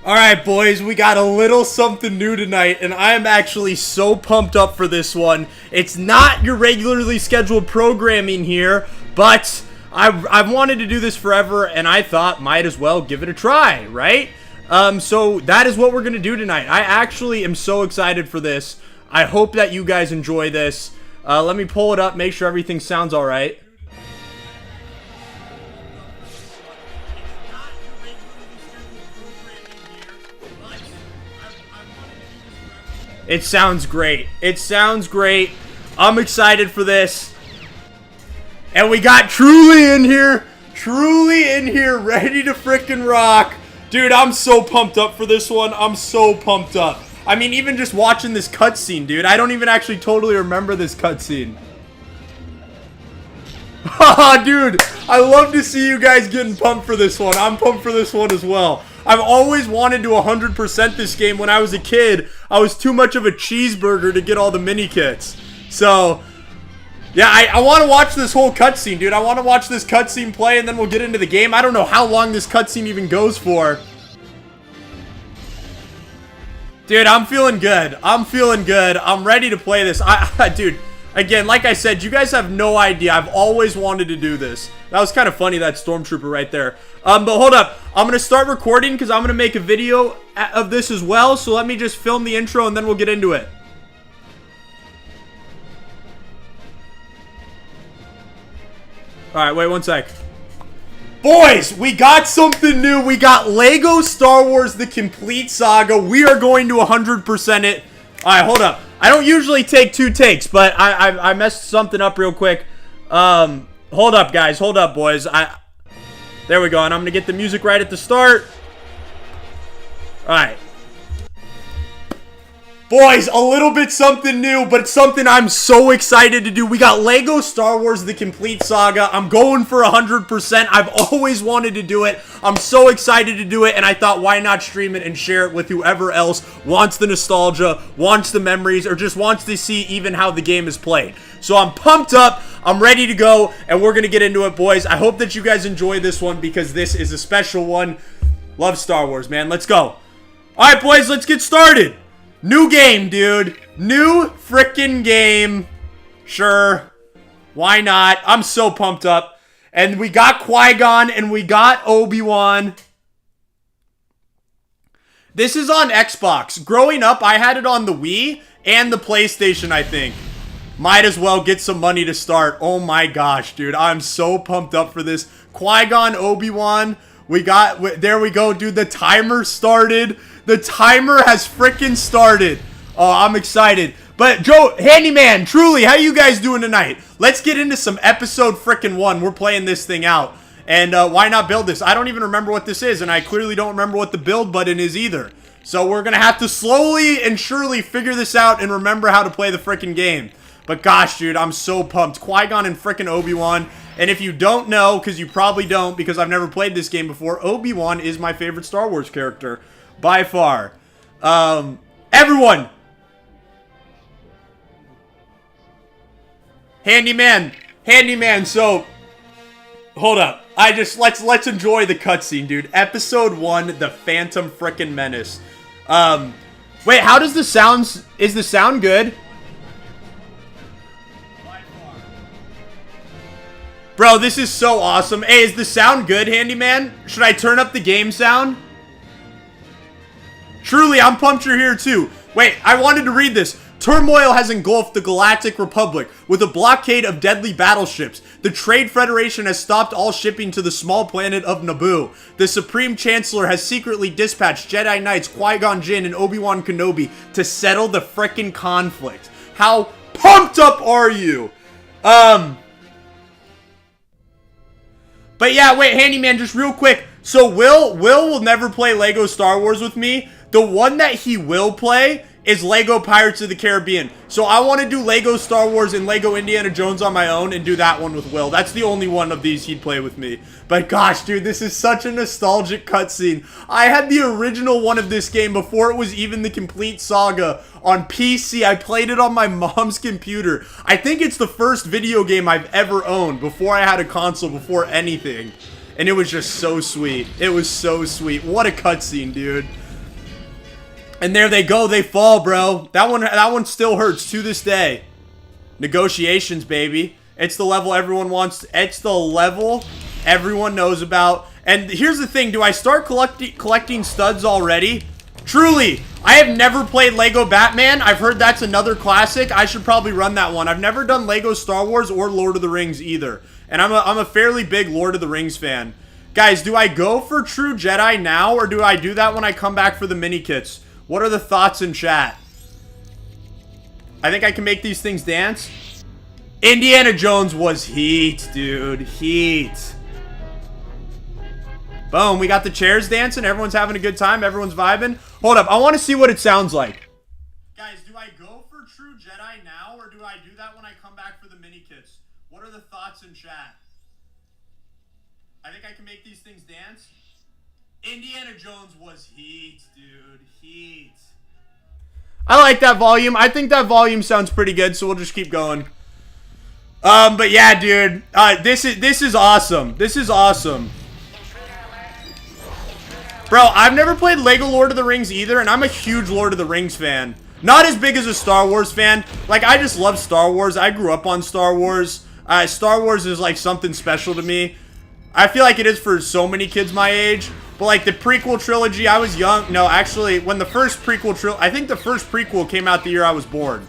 Alright, boys, we got a little something new tonight, and I am actually so pumped up for this one. It's not your regularly scheduled programming here, but I've wanted to do this forever, and I thought might as well give it a try, right? So that is what we're going to do tonight. I actually am so excited for this. I hope that you guys enjoy this. Let me pull it up, make sure everything sounds alright. It sounds great. It sounds great. I'm excited for this. And we got Truly in here. Truly in here, ready to frickin' rock. Dude, I'm so pumped up for this one. I'm so pumped up. I mean, even just watching this cutscene, dude. I don't even actually totally remember this cutscene. Haha, dude. I love to see you guys getting pumped for this one. I'm pumped for this one as well. I've always wanted to 100% this game. When I was a kid, I was too much of a cheeseburger to get all the mini kits. So, yeah, I want to watch this whole cutscene, dude. I want to watch this cutscene play, and then we'll get into the game. I don't know how long this cutscene even goes for. Dude, I'm feeling good. I'm feeling good. I'm ready to play this. Dude, again, like I said, you guys have no idea. I've always wanted to do this. That was kind of funny, that stormtrooper right there. But hold up. I'm going to start recording because I'm going to make a video of this as well. So let me just film the intro and then we'll get into it. Alright, wait one sec. Boys, we got something new. We got Lego Star Wars The Complete Saga. We are going to 100% it. Alright, hold up. I don't usually take 2 takes, but I messed something up real quick. Hold up, guys. Hold up, boys. There we go. And I'm going to get the music right at the start. Alright. Boys, a little bit something new, but it's something I'm so excited to do. We got Lego Star Wars The Complete Saga. I'm going for 100%. I've always wanted to do it. I'm so excited to do it, and I thought, why not stream it and share it with whoever else wants the nostalgia, wants the memories, or just wants to see even how the game is played. So I'm pumped up. I'm ready to go, and we're going to get into it, boys. I hope that you guys enjoy this one because this is a special one. Love Star Wars, man. Let's go. All right, boys, let's get started. New game, dude. New frickin' game. Sure. Why not? I'm so pumped up. And we got Qui-Gon and we got Obi-Wan. This is on Xbox. Growing up, I had it on the Wii and the PlayStation, I think. Might as well get some money to start. Oh my gosh, dude. I'm so pumped up for this. Qui-Gon, Obi-Wan. There we go, dude. The timer started. The timer has frickin' started. Oh, I'm excited. But Joe, Handyman, Truly, how you guys doing tonight? Let's get into some episode frickin' 1. We're playing this thing out. And why not build this? I don't even remember what this is, and I clearly don't remember what the build button is either. So we're gonna have to slowly and surely figure this out and remember how to play the frickin' game. But gosh, dude, I'm so pumped. Qui-Gon and frickin' Obi-Wan. And if you don't know, because you probably don't, because I've never played this game before, Obi-Wan is my favorite Star Wars character. By far. Everyone! Handyman, so... Hold up. Let's enjoy the cutscene, dude. Episode 1, The Phantom Frickin' Menace. Wait, how does the sound... Is the sound good? Bro, this is so awesome. Hey, is the sound good, Handyman? Should I turn up the game sound? Truly, I'm pumped you're here too. Wait, I wanted to read this. Turmoil has engulfed the Galactic Republic with a blockade of deadly battleships. The Trade Federation has stopped all shipping to the small planet of Naboo. The Supreme Chancellor has secretly dispatched Jedi Knights Qui-Gon Jinn and Obi-Wan Kenobi to settle the frickin' conflict. How pumped up are you? But yeah, wait, Handyman, just real quick. So Will will never play Lego Star Wars with me. The one that he will play is Lego Pirates of the Caribbean. So I want to do Lego Star Wars and Lego Indiana Jones on my own and do that one with Will. That's the only one of these he'd play with me. But gosh, dude, this is such a nostalgic cutscene. I had the original one of this game before it was even the complete saga on PC. I played it on my mom's computer. I think it's the first video game I've ever owned before I had a console, before anything. And it was just so sweet. It was so sweet. What a cutscene, dude. And there they go. They fall, bro. That one still hurts to this day. Negotiations, baby. It's the level everyone wants. It's the level everyone knows about. And here's the thing. Do I start collecting studs already? Truly, I have never played Lego Batman. I've heard that's another classic. I should probably run that one. I've never done Lego Star Wars or Lord of the Rings either. And I'm a fairly big Lord of the Rings fan. Guys, do I go for True Jedi now, or do I do that when I come back for the mini kits? What are the thoughts in chat? I think I can make these things dance. Indiana Jones was heat, dude. Heat. Boom, we got the chairs dancing. Everyone's having a good time. Everyone's vibing. Hold up, I want to see what it sounds like. Guys, do I go for True Jedi now, or do I do that when I come back for the mini kits? What are the thoughts in chat? I think I can make these things dance. Indiana Jones was heat, dude. Heat. I like that volume. I think that volume sounds pretty good, so we'll just keep going. But yeah, dude. This is awesome. This is awesome. Bro, I've never played Lego Lord of the Rings either, and I'm a huge Lord of the Rings fan. Not as big as a Star Wars fan. Like, I just love Star Wars. I grew up on Star Wars. Star Wars is like something special to me. I feel like it is for so many kids my age. But like the prequel trilogy, I was young. No, actually, when the first prequel I think the first prequel came out the year I was born.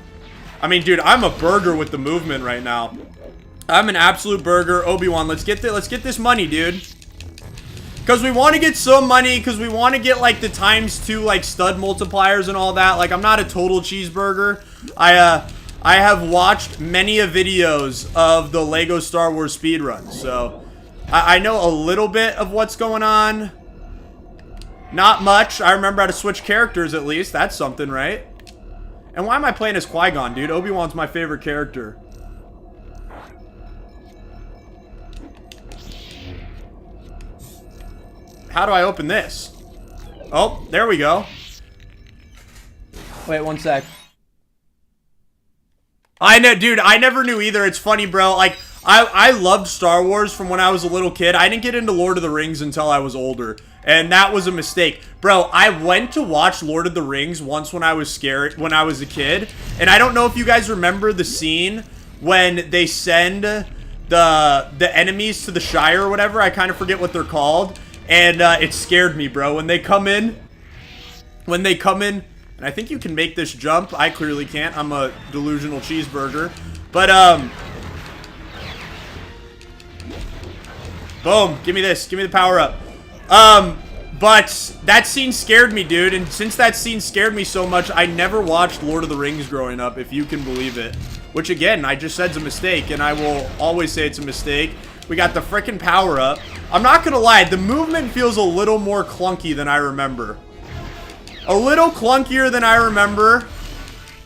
I mean, dude, I'm a burger with the movement right now. I'm an absolute burger. Obi-Wan, let's get this money, dude. Because we want to get some money, because we want to get like the ×2 like stud multipliers and all that. Like, I'm not a total cheeseburger. I have watched many videos of the Lego Star Wars speedruns, so I know a little bit of what's going on. Not much. I remember how to switch characters at least. That's something, right? And why am I playing as Qui-Gon, dude? Obi-Wan's my favorite character. How do I open this? Oh, there we go. Wait, one sec. I know, dude, I never knew either. It's funny, bro. Like, I loved Star Wars from when I was a little kid. I didn't get into Lord of the Rings until I was older. And that was a mistake. Bro, I went to watch Lord of the Rings once when I was scared, when I was a kid. And I don't know if you guys remember the scene when they send the enemies to the Shire or whatever. I kind of forget what they're called. And it scared me, bro. When they come in, and I think you can make this jump. I clearly can't. I'm a delusional cheeseburger. But, boom. Give me this. Give me the power up. But that scene scared me, dude. And since that scene scared me so much, I never watched Lord of the Rings growing up, if you can believe it. Which, again, I just said is a mistake, and I will always say it's a mistake. We got the frickin' power up. I'm not gonna lie, the movement feels a little more clunky than I remember. A little clunkier than I remember,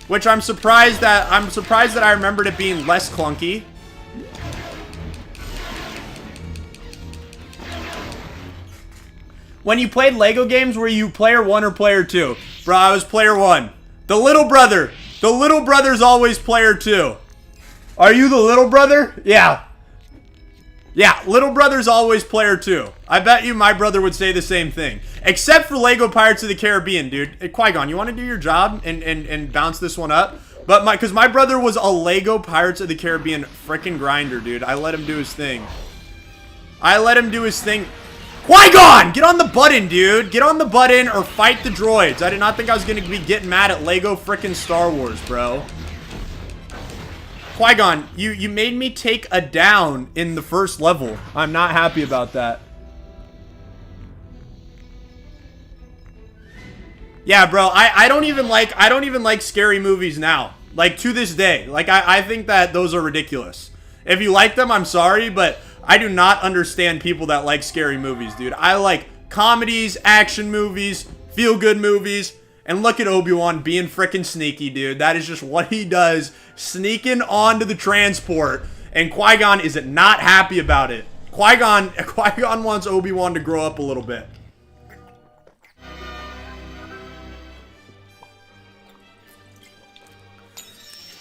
which I'm surprised that I remembered it being less clunky. When you played Lego games, were you player 1 or player 2? Bro, I was player 1. The little brother. The little brother's always player 2. Are you the little brother? Yeah. Yeah, little brother's always player 2. I bet you my brother would say the same thing. Except for Lego Pirates of the Caribbean, dude. Hey, Qui-Gon, you want to do your job and bounce this one up? But because my brother was a Lego Pirates of the Caribbean freaking grinder, dude. I let him do his thing. I let him do his thing. Qui-Gon! Get on the button, dude. Get on the button or fight the droids. I did not think I was going to be getting mad at Lego freaking Star Wars, bro. Qui-Gon, you made me take a down in the first level. I'm not happy about that. Yeah, bro, I don't even like scary movies now. Like, to this day. Like, I think that those are ridiculous. If you like them, I'm sorry, but I do not understand people that like scary movies, dude. I like comedies, action movies, feel-good movies. And look at Obi-Wan being freaking sneaky, dude. That is just what he does. Sneaking onto the transport. And Qui-Gon is not happy about it. Qui-Gon wants Obi-Wan to grow up a little bit.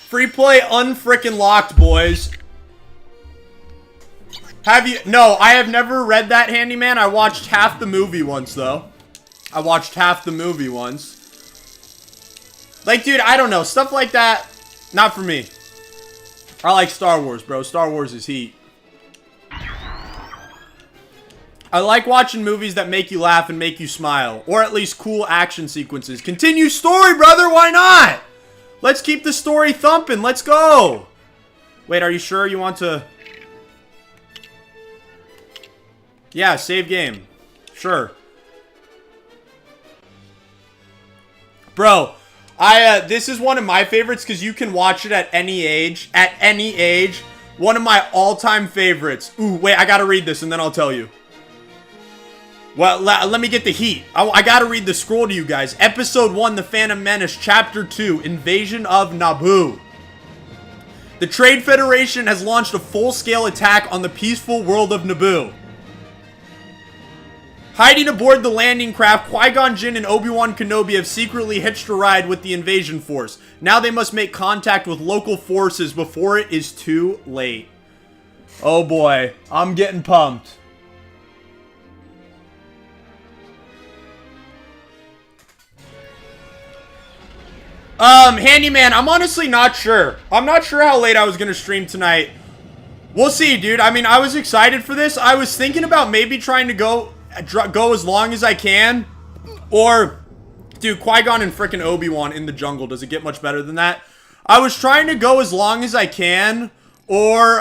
Free play unfrickin' locked, boys. Have you? No, I have never read that, Handyman. I watched half the movie once, though. I watched half the movie once. Like, dude, I don't know. Stuff like that, not for me. I like Star Wars, bro. Star Wars is heat. I like watching movies that make you laugh and make you smile. Or at least cool action sequences. Continue story, brother. Why not? Let's keep the story thumping. Let's go. Wait, are you sure you want to... Yeah, save game. Sure. Bro, this is one of my favorites because you can watch it at any age. At any age. One of my all-time favorites. Ooh, wait, I gotta read this and then I'll tell you. Well, let me get the heat. I gotta read the scroll to you guys. Episode 1, The Phantom Menace, Chapter 2, Invasion of Naboo. The Trade Federation has launched a full-scale attack on the peaceful world of Naboo. Hiding aboard the landing craft, Qui-Gon Jinn and Obi-Wan Kenobi have secretly hitched a ride with the invasion force. Now they must make contact with local forces before it is too late. Oh boy, I'm getting pumped. Handyman, I'm honestly not sure. I'm not sure how late I was gonna stream tonight. We'll see, dude. I mean, I was excited for this. I was thinking about maybe trying to go as long as I can. Or, dude, Qui-Gon and frickin' Obi-Wan in the jungle. Does it get much better than that? I was trying to go as long as I can. Or,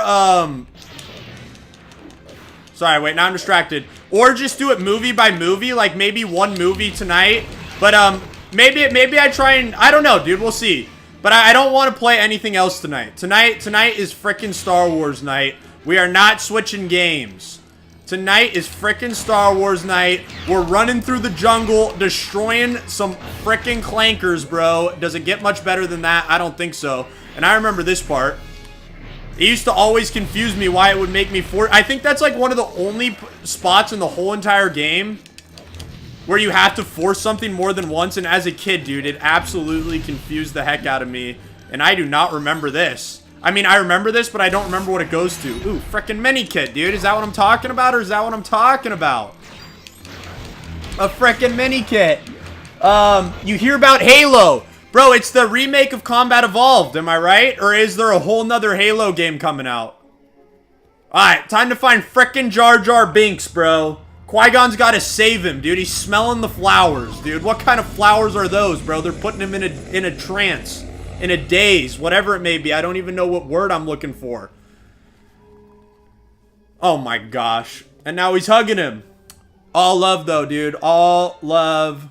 sorry, wait, now I'm distracted. Or just do it movie by movie. Like, maybe one movie tonight. But, maybe I try and... I don't know, dude. We'll see. But I don't want to play anything else tonight. Tonight is frickin' Star Wars night. We are not switching games. Tonight is frickin' Star Wars night. We're running through the jungle, destroying some frickin' clankers, bro. Does it get much better than that? I don't think so. And I remember this part. It used to always confuse me why it would make me I think that's like one of the only spots in the whole entire game where you have to force something more than once, and as a kid, dude, it absolutely confused the heck out of me, and I do not remember this. I mean, I remember this, but I don't remember what it goes to. Ooh, frickin' mini kit, dude. Is that what I'm talking about, or is that what I'm talking about? A frickin' mini kit. You hear about Halo. Bro, it's the remake of Combat Evolved, am I right? Or is there a whole nother Halo game coming out? Alright, time to find frickin' Jar Jar Binks, bro. Qui-Gon's gotta save him, dude. He's smelling the flowers, dude. What kind of flowers are those, bro? They're putting him in a trance, in a daze, whatever it may be. I don't even know what word I'm looking for. Oh my gosh. And now he's hugging him. All love, though, dude. All love.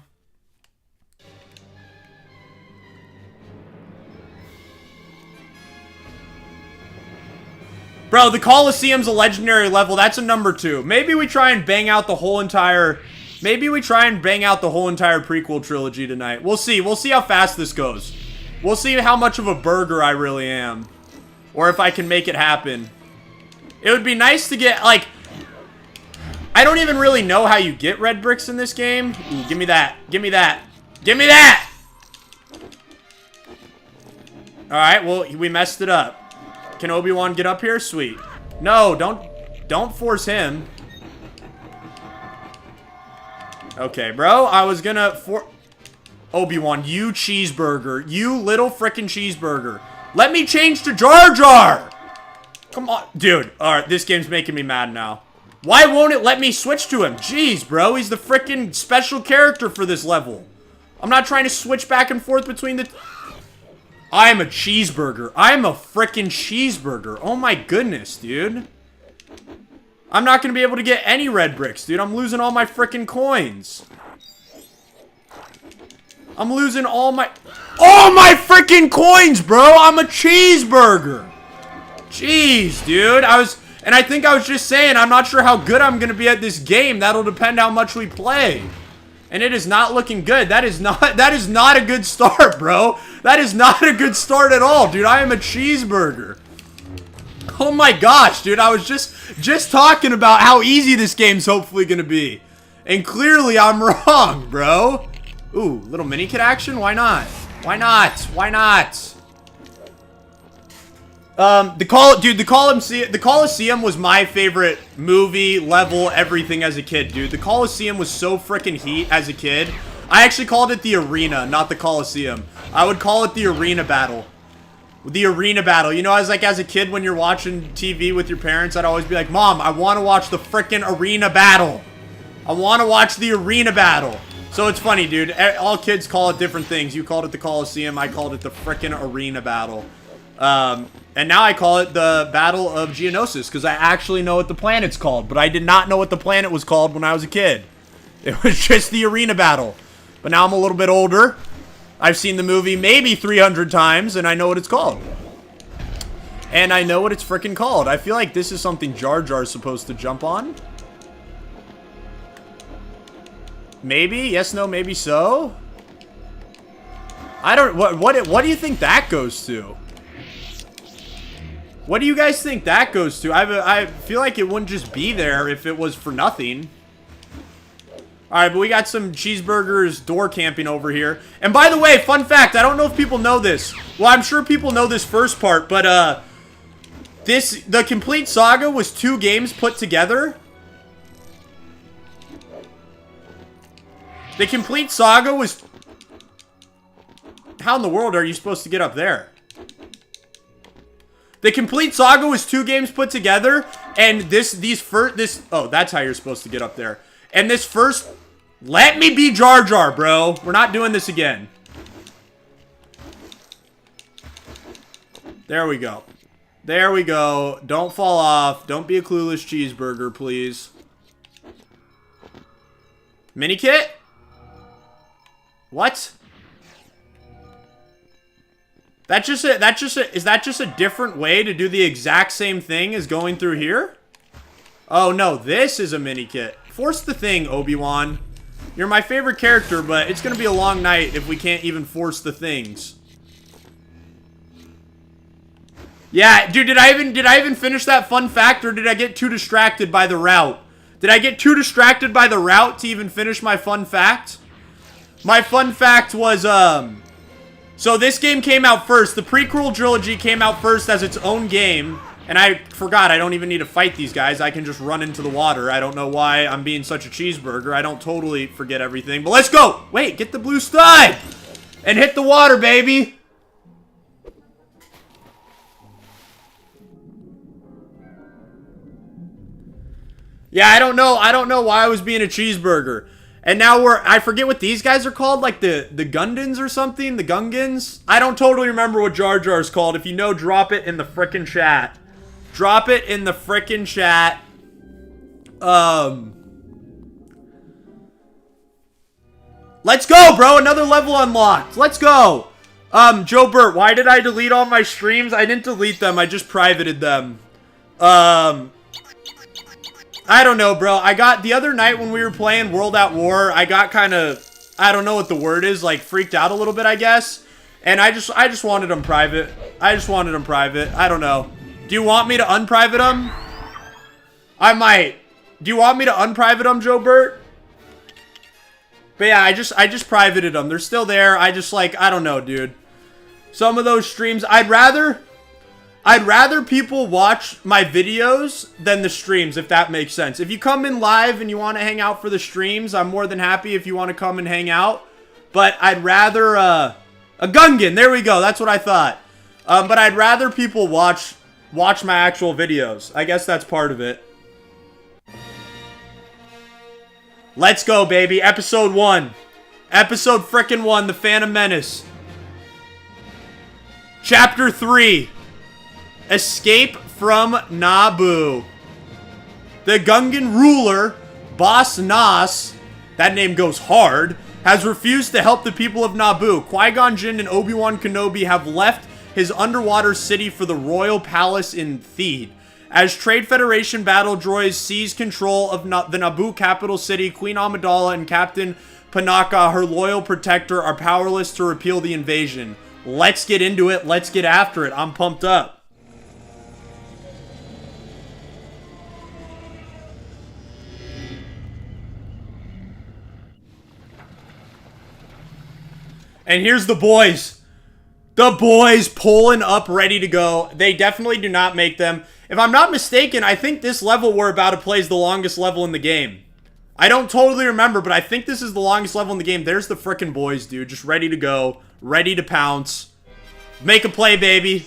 Bro, the Colosseum's a legendary level. That's a number 2. Maybe we try and bang out the whole entire... Maybe we try and bang out the whole entire prequel trilogy tonight. We'll see. We'll see how fast this goes. We'll see how much of a burger I really am. Or if I can make it happen. It would be nice to get, like... I don't even really know how you get red bricks in this game. Ooh, give me that. Give me that. Give me that! Alright, well, we messed it up. Can Obi-Wan get up here? Sweet. No, don't force him. Okay, bro. I was gonna Obi-Wan, you cheeseburger. You little frickin' cheeseburger. Let me change to Jar Jar! Come on. Dude, alright, this game's making me mad now. Why won't it let me switch to him? Jeez, bro. He's the frickin' special character for this level. I'm not trying to switch back and forth between the... I am a cheeseburger. I am a frickin' cheeseburger. Oh my goodness, dude. I'm not gonna be able to get any red bricks, dude. I'm losing all my frickin' coins. I'm losing all my frickin' coins, bro. I'm a cheeseburger. Jeez, dude. And I think I was just saying, I'm not sure how good I'm gonna be at this game. That'll depend how much we play. And it is not looking good. That is not a good start, bro. That is not a good start at all, dude. I am a cheeseburger. Oh my gosh, dude. I was just talking about how easy this game's hopefully gonna be. And clearly I'm wrong, bro. Ooh, little mini kit action? Why not? Why not? Why not? The Colosseum was my favorite movie, level, everything as a kid, dude. The Colosseum was so freaking heat as a kid. I actually called it the arena, not the Colosseum. I would call it the arena battle. The arena battle. You know, as a kid when you're watching TV with your parents, I'd always be like, Mom, I want to watch the frickin' arena battle. I want to watch the arena battle. So it's funny, dude. All kids call it different things. You called it the Coliseum. I called it the frickin' arena battle. And now I call it the Battle of Geonosis because I actually know what the planet's called. But I did not know what the planet was called when I was a kid. It was just the arena battle. But now I'm a little bit older. I've seen the movie maybe 300 times and I know what it's called. And I know what it's frickin' called. I feel like this is something Jar Jar's supposed to jump on. Maybe? Yes, no, maybe so? I don't... What do you think that goes to? What do you guys think that goes to? I feel like it wouldn't just be there if it was for nothing. Alright, but we got some cheeseburgers door camping over here. And by the way, fun fact, I don't know if people know this. Well, I'm sure people know this first part, but the complete saga was 2 games put together. The complete saga was... How in the world are you supposed to get up there? The complete saga was 2 games put together, and oh, that's how you're supposed to get up there. And this first... Let me be Jar Jar, bro. We're not doing this again. There we go. There we go. Don't fall off. Don't be a clueless cheeseburger, please. Mini kit? What? Is that just a different way to do the exact same thing as going through here? Oh no, this is a mini kit. Force the thing, Obi-Wan. You're my favorite character, but it's gonna be a long night if we can't even force the things. Yeah, dude, did I even finish that fun fact, or did I get too distracted by the route? Did I get too distracted by the route to even finish my fun fact? My fun fact was, so this game came out first. The prequel trilogy came out first as its own game. And I forgot, I don't even need to fight these guys. I can just run into the water. I don't know why I'm being such a cheeseburger. I don't totally forget everything. But let's go! Wait, get the blue stud! And hit the water, baby! Yeah, I don't know why I was being a cheeseburger. And now I forget what these guys are called, like the Gungans or something, the Gungans. I don't totally remember what Jar Jar is called. If you know, drop it in the frickin' chat. Drop it in the frickin' chat. Let's go, bro. Another level unlocked. Let's go. Joe Burt, why did I delete all my streams? I didn't delete them. I just privated them. I don't know, bro. I got, the other night when we were playing World at War, I got kind of, I don't know what the word is, like freaked out a little bit, I guess. And I just wanted them private. I just wanted them private. I don't know. Do you want me to unprivate them? I might. Do you want me to unprivate them, Joe Burt? But yeah, I just privated them. They're still there. I just like, I don't know, dude. Some of those streams, I'd rather people watch my videos than the streams, if that makes sense. If you come in live and you want to hang out for the streams, I'm more than happy if you want to come and hang out. But I'd rather, a Gungan, there we go, that's what I thought. But I'd rather people watch my actual videos. I guess that's part of it. Let's go, baby. Episode 1. Episode frickin' 1, The Phantom Menace. Chapter 3. Escape from Naboo. The Gungan ruler, Boss Nass, that name goes hard, has refused to help the people of Naboo. Qui-Gon Jinn and Obi-Wan Kenobi have left his underwater city for the royal palace in Theed. As Trade Federation battle droids seize control of the Naboo capital city, Queen Amidala and Captain Panaka, her loyal protector, are powerless to repeal the invasion. Let's get into it. Let's get after it. I'm pumped up. And here's the boys. The boys pulling up, ready to go. They definitely do not make them. If I'm not mistaken, I think this level we're about to play is the longest level in the game. I don't totally remember, but I think this is the longest level in the game. There's the frickin' boys, dude. Just ready to go. Ready to pounce. Make a play, baby.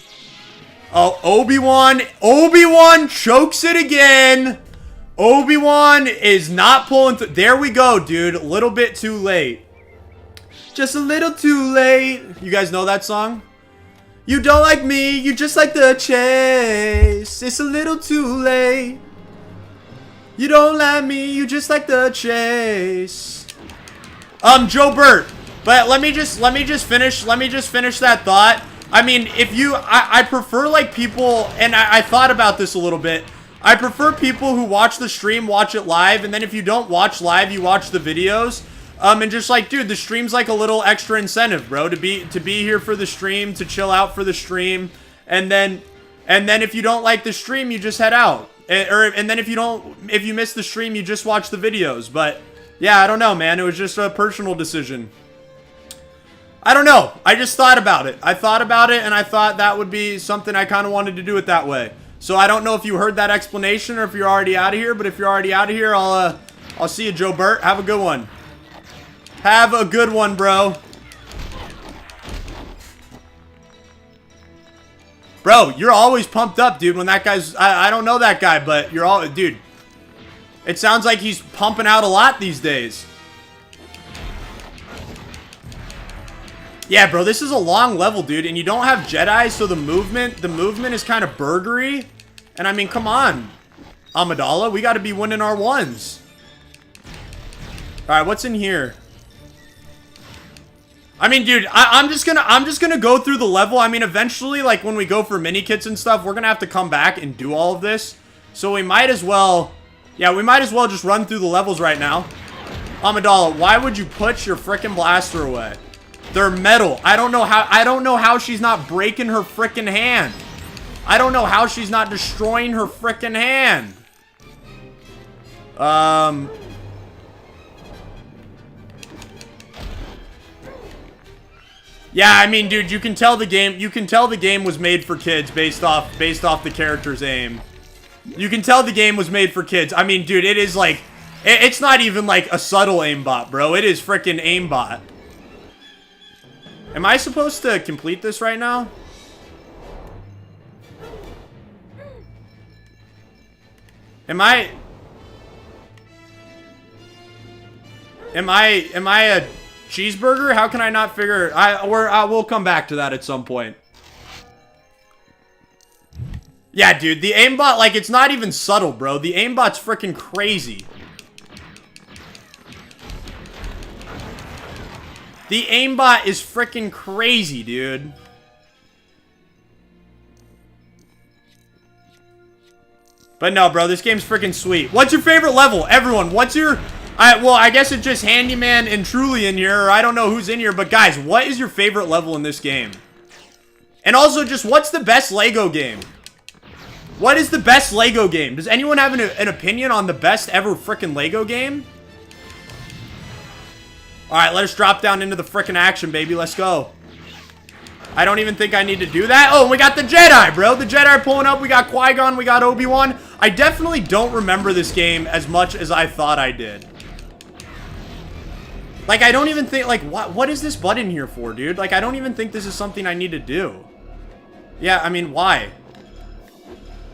Oh, Obi-Wan. Obi-Wan chokes it again. Obi-Wan is not pulling through. There we go, dude. A little bit too late. Just a little too late. You guys know that song? You don't like me. You just like the chase. It's a little too late. You don't like me. You just like the chase. Joe Burt. But let me just finish that thought. I mean, if you, I prefer like people, and I thought about this a little bit. I prefer people who watch the stream, watch it live, and then if you don't watch live, you watch the videos. And just like, dude, the stream's like a little extra incentive, bro, to be here for the stream, to chill out for the stream, and then if you don't like the stream, you just head out. And then if you miss the stream, you just watch the videos. But yeah, I don't know, man. It was just a personal decision. I don't know. I just thought about it. I thought about it, and I thought that would be something I kind of wanted to do it that way. So I don't know if you heard that explanation or if you're already out of here. But if you're already out of here, I'll see you, Joe Burt. Have a good one. Have a good one, bro. Bro, you're always pumped up, dude, when that guy's... I don't know that guy, but you're all... Dude, it sounds like he's pumping out a lot these days. Yeah, bro, this is a long level, dude, and you don't have Jedi, so the movement is kind of burgery. And I mean, come on, Amidala, we got to be winning our ones. All right, what's in here? I mean, dude, I'm just gonna go through the level. I mean, eventually, like when we go for mini kits and stuff, we're gonna have to come back and do all of this. So we might as well, yeah, we might as well just run through the levels right now. Amidala, why would you put your frickin' blaster away? They're metal. I don't know how she's not breaking her frickin' hand. I don't know how she's not destroying her frickin' hand. Yeah, I mean, dude, you can tell the game was made for kids based off the character's aim. You can tell the game was made for kids. I mean, dude, it is like, it's not even like a subtle aimbot, bro. It is frickin' aimbot. Am I supposed to complete this right now? Am I a cheeseburger? How can I not figure... we'll come back to that at some point. Yeah, dude, the aimbot, like, it's not even subtle, bro. The aimbot's freaking crazy. The aimbot is freaking crazy, dude. But no, bro, this game's freaking sweet. What's your favorite level? Everyone, what's your... well, I guess it's just Handyman and Truly in here, or I don't know who's in here, but guys, what is your favorite level in this game? And also, just what's the best Lego game? What is the best Lego game? Does anyone have an opinion on the best ever freaking Lego game? Alright, let us drop down into the freaking action, baby. Let's go. I don't even think I need to do that. Oh, we got the Jedi, bro. The Jedi are pulling up. We got Qui-Gon. We got Obi-Wan. I definitely don't remember this game as much as I thought I did. Like, I don't even think, like, what is this button here for, dude? Like, I don't even think this is something I need to do. Yeah, I mean, why?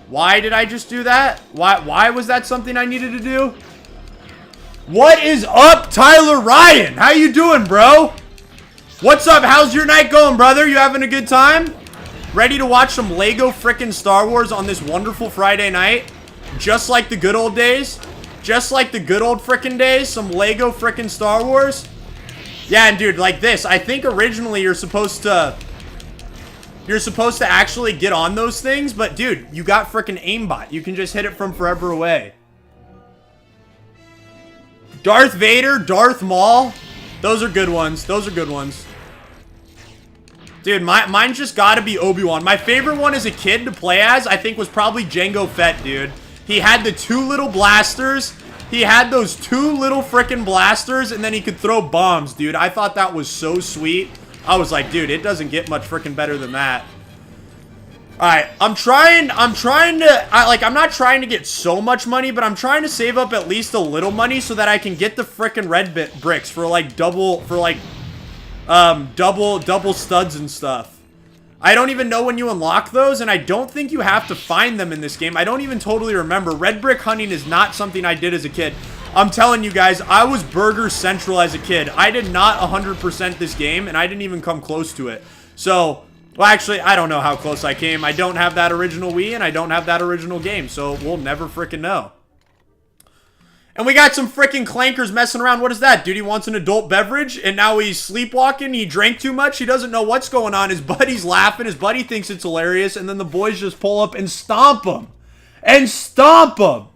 Why did I just do that? Why was that something I needed to do? What is up, Tyler Ryan? How you doing, bro? What's up? How's your night going, brother? You having a good time? Ready to watch some Lego frickin' Star Wars on this wonderful Friday night? Just like the good old days? Just like the good old frickin' days? Some Lego frickin' Star Wars? Yeah, and dude, like this, I think originally you're supposed to actually get on those things, but dude, you got frickin' aimbot. You can just hit it from forever away. Darth Vader, Darth Maul. Those are good ones. Those are good ones. Dude, mine's just gotta be Obi-Wan. My favorite one as a kid to play as, I think, was probably Jango Fett, dude. He had the two little blasters. He had those two little frickin' blasters, and then he could throw bombs, dude. I thought that was so sweet. I was like, dude, it doesn't get much frickin' better than that. Alright, I'm not trying to get so much money, but I'm trying to save up at least a little money so that I can get the frickin' red bricks for like double studs and stuff. I don't even know when you unlock those, and I don't think you have to find them in this game. I don't even totally remember. Red brick hunting is not something I did as a kid. I'm telling you guys, I was Burger Central as a kid. I did not 100% this game, and I didn't even come close to it. So, well, actually, I don't know how close I came. I don't have that original Wii, and I don't have that original game, so we'll never frickin' know. And we got some frickin' clankers messing around. What is that? Dude, he wants an adult beverage, and now he's sleepwalking. He drank too much. He doesn't know what's going on. His buddy's laughing. His buddy thinks it's hilarious, and then the boys just pull up and stomp him. And stomp him.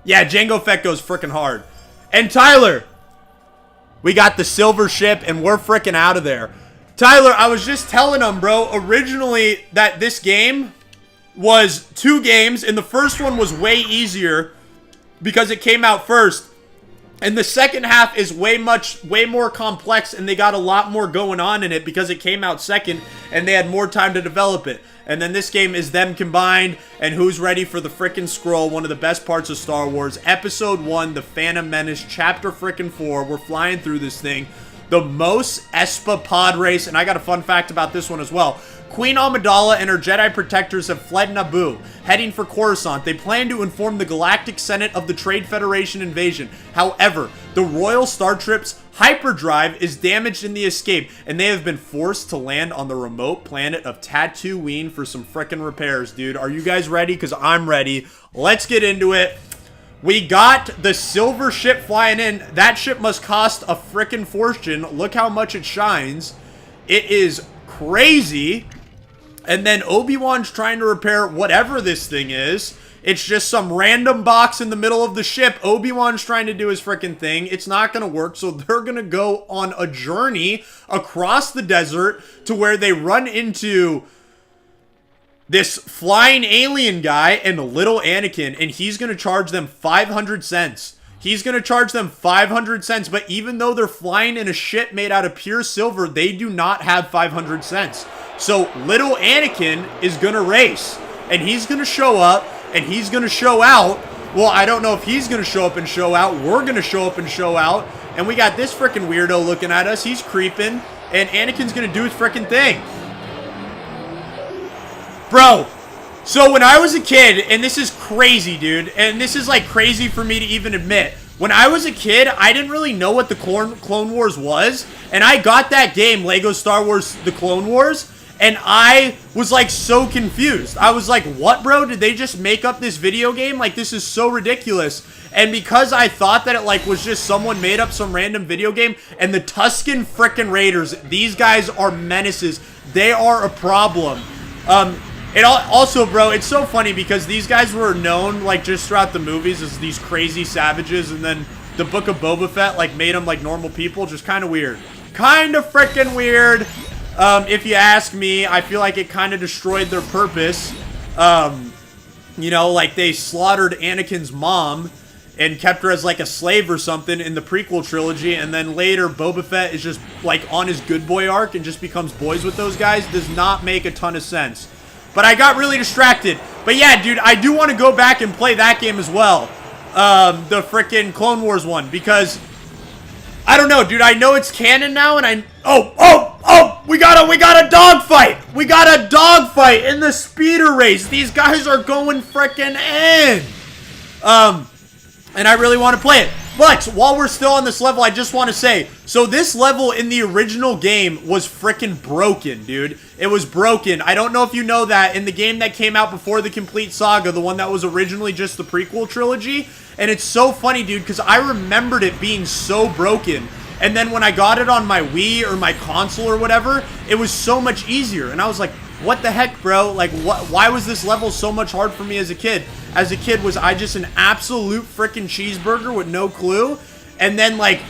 Yeah, Django Fett goes frickin' hard. And Tyler, we got the silver ship, and we're frickin' out of there. Tyler, I was just telling him, bro, originally that this game was 2 games, and the first one was way easier because it came out first. And the second half is way more complex, and they got a lot more going on in it because it came out second, and they had more time to develop it. And then this game is them combined, and who's ready for the frickin' scroll, one of the best parts of Star Wars. Episode 1, The Phantom Menace, Chapter frickin' 4. We're flying through this thing. The Mos Espa pod race, and I got a fun fact about this one as well. Queen Amidala and her Jedi protectors have fled Naboo, heading for Coruscant. They plan to inform the Galactic Senate of the Trade Federation invasion. However, the Royal Starship's hyperdrive is damaged in the escape, and they have been forced to land on the remote planet of Tatooine for some frickin' repairs, dude. Are you guys ready? Because I'm ready. Let's get into it. We got the silver ship flying in. That ship must cost a frickin' fortune. Look how much it shines. It is crazy. And then Obi-Wan's trying to repair whatever this thing is. It's just some random box in the middle of the ship. Obi-Wan's trying to do his frickin' thing. It's not going to work, so they're going to go on a journey across the desert to where they run into this flying alien guy and little Anakin, and he's going to charge them 500 cents. He's going to charge them 500 cents, but even though they're flying in a ship made out of pure silver, they do not have 500 cents. So little Anakin is going to race, and he's going to show up, and he's going to show out. Well, I don't know if he's going to show up and show out. We're going to show up and show out, and we got this freaking weirdo looking at us. He's creeping, and Anakin's going to do his freaking thing. Bro, so when I was a kid, and this is crazy, dude, and this is like crazy for me to even admit. When I was a kid, I didn't really know what the Clone Wars was, and I got that game, Lego Star Wars The Clone Wars, and I was like so confused. I was like, what, bro? Did they just make up this video game? Like, this is so ridiculous. And because I thought that it like was just someone made up some random video game, and the Tusken frickin' Raiders, these guys are menaces. They are a problem. Also, bro, it's so funny because these guys were known, like, just throughout the movies as these crazy savages, and then the Book of Boba Fett, like, made them like normal people. Just kind of weird. Kind of freaking weird. If you ask me, I feel like it kind of destroyed their purpose. You know, like, they slaughtered Anakin's mom and kept her as, like, a slave or something in the prequel trilogy, and then later Boba Fett is just, like, on his good boy arc and just becomes boys with those guys. Does not make a ton of sense. But I got really distracted. But yeah, dude, I do want to go back and play that game as well. The frickin' Clone Wars one. Because, I don't know, dude. I know it's canon now, and we got a dogfight. We got a dogfight in the speeder race. These guys are going frickin' in. And I really want to play it. But while we're still on this level, I just want to say, so this level in the original game was frickin' broken, dude. It was broken. I don't know if you know that. In the game that came out before the complete saga, the one that was originally just the prequel trilogy, and it's so funny, dude, because I remembered it being so broken. And then when I got it on my Wii or my console or whatever, it was so much easier. And I was like, what the heck, bro? Like, why was this level so much hard for me as a kid? As a kid, was I just an absolute freaking cheeseburger with no clue? And then, like,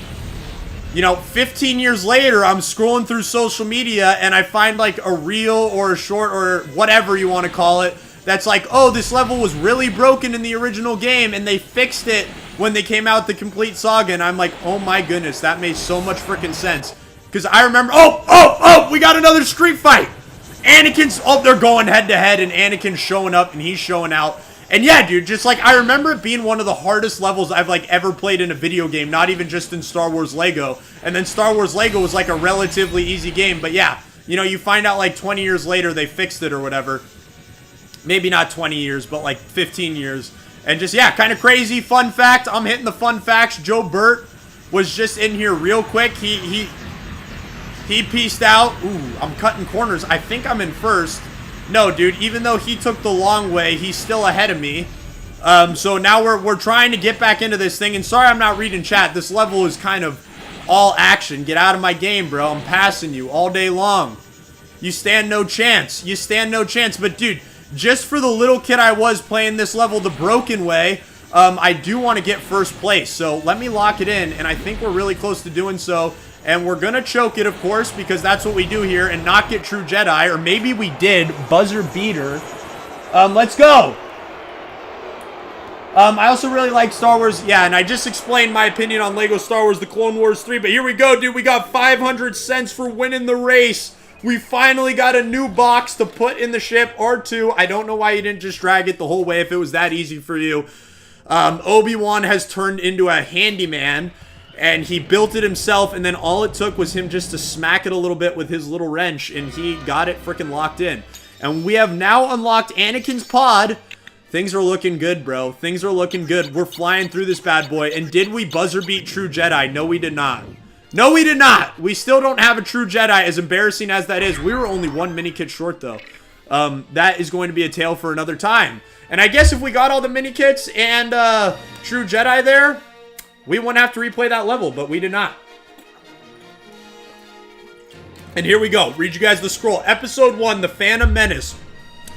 you know, 15 years later, I'm scrolling through social media and I find, like, a reel or a short or whatever you want to call it that's like, oh, this level was really broken in the original game and they fixed it when they came out with the complete saga. And I'm like, oh my goodness, that made so much freaking sense. Because I remember... Oh! We got another street fight! Anakin's... Oh, they're going head-to-head, and Anakin's showing up, and he's showing out. And yeah, dude, just like, I remember it being one of the hardest levels I've, like, ever played in a video game. Not even just in Star Wars Lego. And then Star Wars Lego was, like, a relatively easy game. But yeah, you know, you find out, like, 20 years later they fixed it or whatever. Maybe not 20 years, but, like, 15 years. And just, yeah, kind of crazy. Fun fact, I'm hitting the fun facts. Joe Burt was just in here real quick. He pieced out. Ooh, I'm cutting corners. I think I'm in first. No, dude, even though he took the long way, he's still ahead of me. So now we're trying to get back into this thing. And sorry I'm not reading chat. This level is kind of all action. Get out of my game, bro. I'm passing you all day long. You stand no chance. You stand no chance. But, dude, just for the little kid I was playing this level the broken way, I do want to get first place. So let me lock it in, and I think we're really close to doing so. And we're going to choke it, of course, because that's what we do here, and not get True Jedi. Or maybe we did. Buzzer beater. Let's go. I also really like Star Wars. Yeah, and I just explained my opinion on Lego Star Wars The Clone Wars 3. But here we go, dude. We got 500 cents for winning the race. We finally got a new box to put in the ship. R2. I don't know why you didn't just drag it the whole way if it was that easy for you. Obi-Wan has turned into a handyman. And he built it himself, and then all it took was him just to smack it a little bit with his little wrench, and he got it freaking locked in. And we have now unlocked Anakin's pod. Things are looking good, bro. Things are looking good. We're flying through this bad boy. And did we buzzer beat True Jedi? No, we did not. No, we did not. We still don't have a True Jedi, as embarrassing as that is. We were only one mini kit short, though. That is going to be a tale for another time. And I guess if we got all the mini kits and True Jedi there, we wouldn't have to replay that level, but we did not. And here we go. Read you guys the scroll. Episode 1, The Phantom Menace.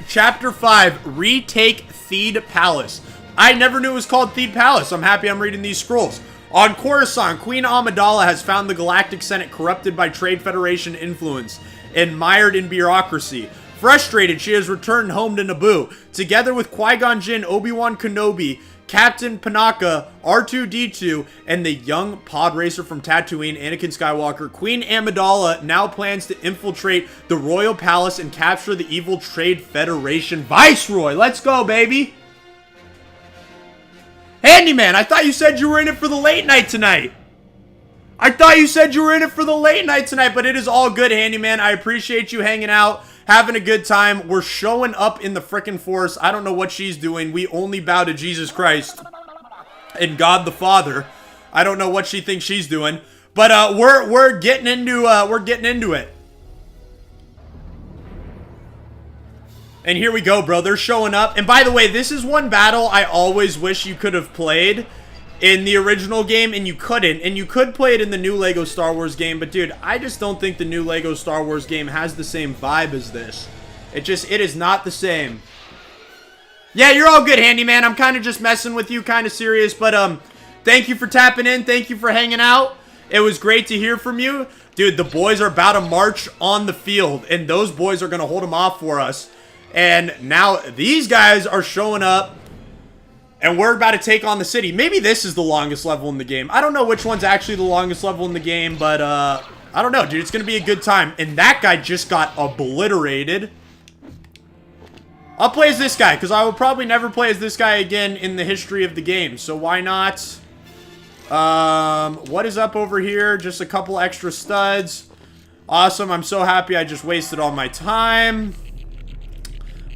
Chapter 5, Retake Theed Palace. I never knew it was called Theed Palace. I'm happy I'm reading these scrolls. On Coruscant, Queen Amidala has found the Galactic Senate corrupted by Trade Federation influence and mired in bureaucracy. Frustrated, she has returned home to Naboo. Together with Qui-Gon Jinn, Obi-Wan Kenobi, Captain Panaka, R2-D2, and the young pod racer from Tatooine, Anakin Skywalker, Queen Amidala now plans to infiltrate the royal palace and capture the evil Trade Federation Viceroy. Let's go, baby. Handyman, I thought you said you were in it for the late night tonight. I thought you said you were in it for the late night tonight, but it is all good, Handyman. I appreciate you hanging out, having a good time. We're showing up in the frickin' Force. I don't know what she's doing. We only bow to Jesus Christ and God the Father. I don't know what she thinks she's doing, but we're getting into it. And here we go, bro. They're showing up. And by the way, this is one battle I always wish you could have played in the original game, and you couldn't. And you could play it in the new Lego Star Wars game, but dude, I just don't think the new Lego Star Wars game has the same vibe as this. It is not the same. Yeah, you're all good, Handyman. I'm kind of just messing with you, kind of serious, but thank you for tapping in. Thank you for hanging out. It was great to hear from you. Dude, the boys are about to march on the field, and those boys are going to hold them off for us. And now these guys are showing up. And we're about to take on the city. Maybe this is the longest level in the game. I don't know which one's actually the longest level in the game, but I don't know, dude. It's going to be a good time. And that guy just got obliterated. I'll play as this guy, because I will probably never play as this guy again in the history of the game. So why not? What is up over here? Just a couple extra studs. Awesome. I'm so happy I just wasted all my time.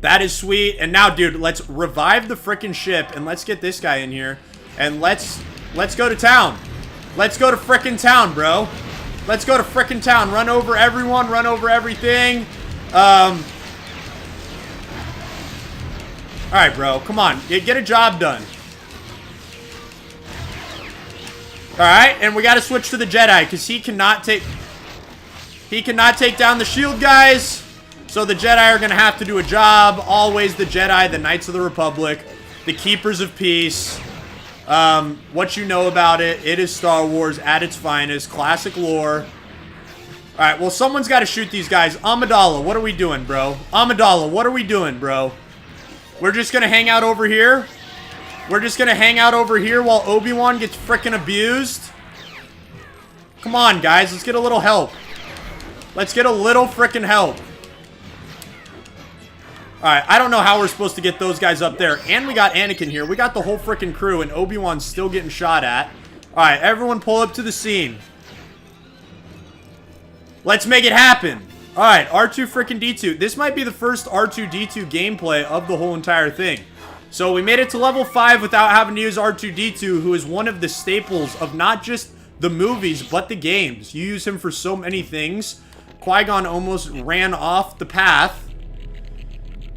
That is sweet. And now, dude, let's revive the frickin' ship and let's get this guy in here. And let's go to town. Let's go to frickin' town, bro. Let's go to frickin' town. Run over everyone. Run over everything. Alright, bro. Come on. Get a job done. Alright, and we gotta switch to the Jedi, because he cannot take down the shield guys. So the Jedi are gonna have to do a job. Always the Jedi, the Knights of the Republic, the Keepers of Peace. What you know about it. It is Star Wars at its finest. Classic lore. Alright, well, someone's got to shoot these guys. Amidala, what are we doing, bro? Amidala, what are we doing, bro? We're just gonna hang out over here. We're just gonna hang out over here while Obi-Wan gets frickin' abused. Come on, guys. Let's get a little help. Let's get a little freaking help. Alright, I don't know how we're supposed to get those guys up there. And we got Anakin here. We got the whole freaking crew, and Obi-Wan's still getting shot at. Alright, everyone pull up to the scene. Let's make it happen. Alright, R2 freaking D2. This might be the first R2-D2 gameplay of the whole entire thing. So we made it to level 5 without having to use R2-D2, who is one of the staples of not just the movies, but the games. You use him for so many things. Qui-Gon almost ran off the path.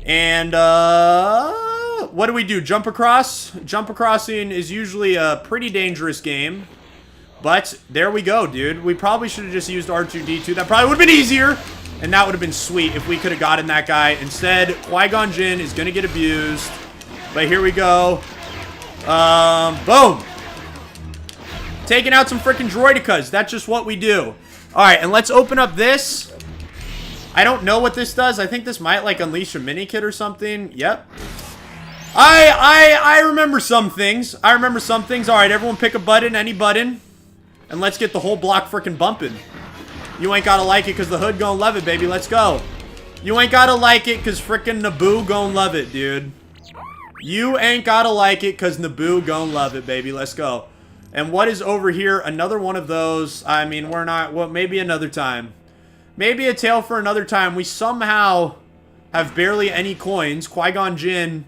And, what do we do? Jump across? Jump acrossing is usually a pretty dangerous game. But, there we go, dude. We probably should have just used R2-D2. That probably would have been easier. And that would have been sweet if we could have gotten that guy. Instead, Qui-Gon Jinn is going to get abused. But here we go. Boom. Taking out some freaking droidicas. That's just what we do. Alright, and let's open up this. I don't know what this does. I think this might, like, unleash a mini-kit or something. Yep. I remember some things. I remember some things. Alright, everyone pick a button, any button. And let's get the whole block freaking bumping. You ain't gotta like it because the hood gonna love it, baby. Let's go. You ain't gotta like it because freaking Naboo gonna love it, dude. You ain't gotta like it because Naboo gonna love it, baby. Let's go. And what is over here? Another one of those. I mean, we're not... Well, maybe another time. Maybe a tale for another time. We somehow have barely any coins. Qui-Gon Jinn.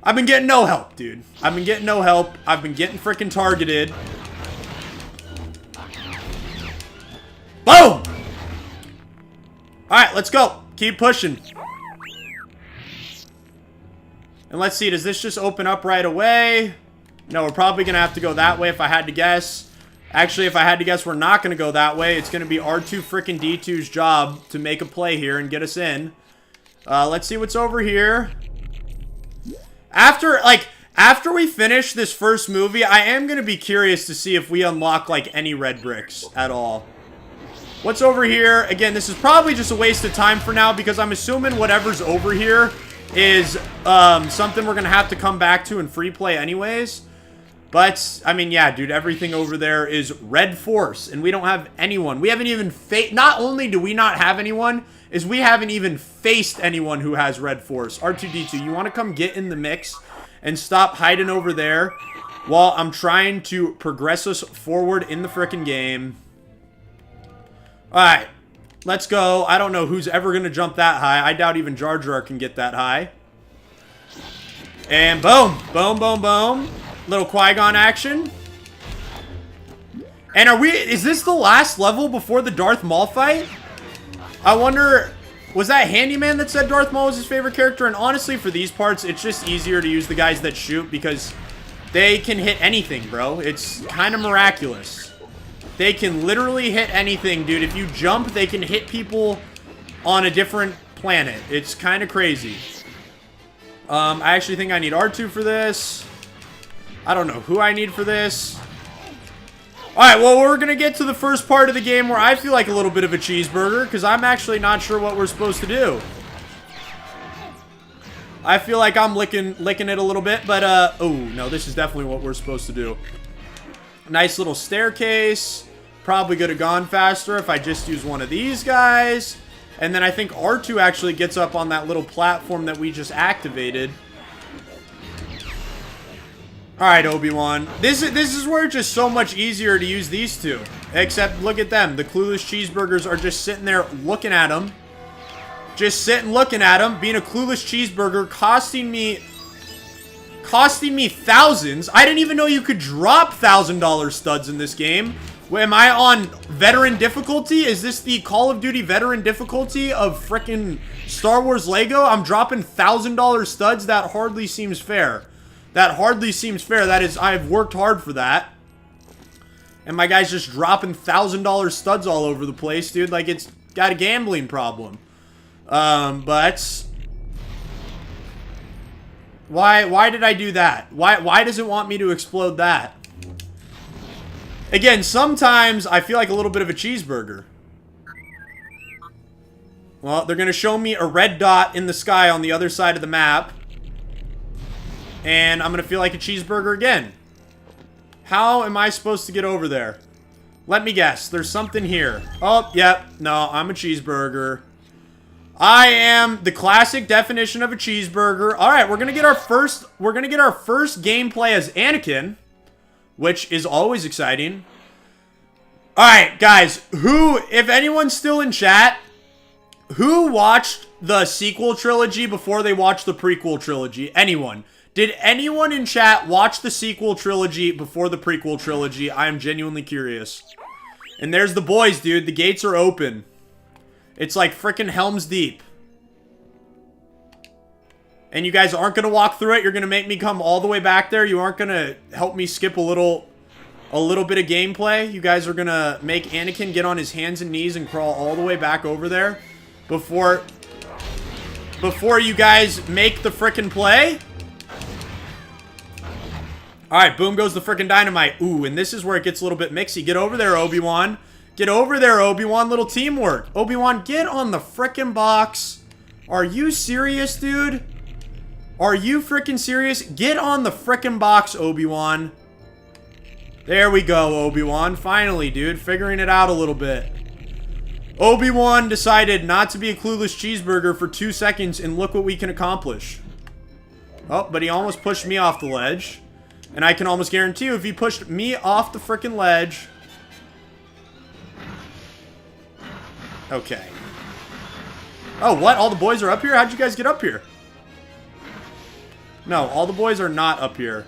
I've been getting no help, dude. I've been getting no help. I've been getting freaking targeted. Boom! Alright, let's go. Keep pushing. And let's see, does this just open up right away? No, we're probably going to have to go that way if I had to guess. Actually, if I had to guess, we're not going to go that way. It's going to be R2 freaking D2's job to make a play here and get us in. Let's see what's over here. After we finish this first movie, I am going to be curious to see if we unlock, like, any red bricks at all. What's over here? Again, this is probably just a waste of time for now because I'm assuming whatever's over here is something we're going to have to come back to in free play anyways. But, I mean, yeah, dude, everything over there is Red Force, and we don't have anyone. We haven't even not only do we not have anyone, is we haven't even faced anyone who has Red Force. R2-D2, you want to come get in the mix and stop hiding over there while I'm trying to progress us forward in the frickin' game. Alright, let's go. I don't know who's ever going to jump that high. I doubt even Jar Jar can get that high. And boom, boom, boom, boom. Little Qui-Gon action. And is this the last level before the Darth Maul fight? I wonder, was that Handyman that said Darth Maul was his favorite character? And honestly, for these parts, it's just easier to use the guys that shoot because they can hit anything, bro. It's kind of miraculous. They can literally hit anything, dude. If you jump, they can hit people on a different planet. It's kind of crazy. I actually think I need R2 for this. I don't know who I need for this. Alright, well, we're going to get to the first part of the game where I feel like a little bit of a cheeseburger, because I'm actually not sure what we're supposed to do. I feel like I'm licking it a little bit, but, oh, no, this is definitely what we're supposed to do. Nice little staircase. Probably could have gone faster if I just used one of these guys. And then I think R2 actually gets up on that little platform that we just activated. Alright, Obi-Wan. This is where it's just so much easier to use these two. Except, look at them. The clueless cheeseburgers are just sitting there looking at them. Just sitting looking at them. Being a clueless cheeseburger, costing me thousands. I didn't even know you could drop $1,000 studs in this game. Am I on veteran difficulty? Is this the Call of Duty veteran difficulty of frickin' Star Wars Lego? I'm dropping $1,000 studs? That hardly seems fair. That hardly seems fair. That is, I've worked hard for that. And my guy's just dropping $1,000 studs all over the place, dude. Like, it's got a gambling problem. But why did I do that? Why does it want me to explode that? Again, sometimes I feel like a little bit of a cheeseburger. Well, they're going to show me a red dot in the sky on the other side of the map. And I'm going to feel like a cheeseburger again. How am I supposed to get over there? Let me guess. There's something here. Oh, yep. No, I'm a cheeseburger. I am the classic definition of a cheeseburger. All right, we're gonna get our first gameplay as Anakin, which is always exciting. All right, guys, if anyone's still in chat, who watched the sequel trilogy before they watched the prequel trilogy? Anyone? Did anyone in chat watch the sequel trilogy before the prequel trilogy? I am genuinely curious. And there's the boys, dude. The gates are open. It's like frickin' Helm's Deep. And you guys aren't gonna walk through it. You're gonna make me come all the way back there. You aren't gonna help me skip a little bit of gameplay. You guys are gonna make Anakin get on his hands and knees and crawl all the way back over there before you guys make the frickin' play. Alright, boom goes the frickin' dynamite. Ooh, and this is where it gets a little bit mixy. Get over there, Obi-Wan. Get over there, Obi-Wan. Little teamwork. Obi-Wan, get on the frickin' box. Are you serious, dude? Are you frickin' serious? Get on the frickin' box, Obi-Wan. There we go, Obi-Wan. Finally, dude. Figuring it out a little bit. Obi-Wan decided not to be a clueless cheeseburger for 2 seconds, and look what we can accomplish. Oh, but he almost pushed me off the ledge. And I can almost guarantee you, if he pushed me off the frickin' ledge... Okay. Oh, what? All the boys are up here? How'd you guys get up here? No, all the boys are not up here.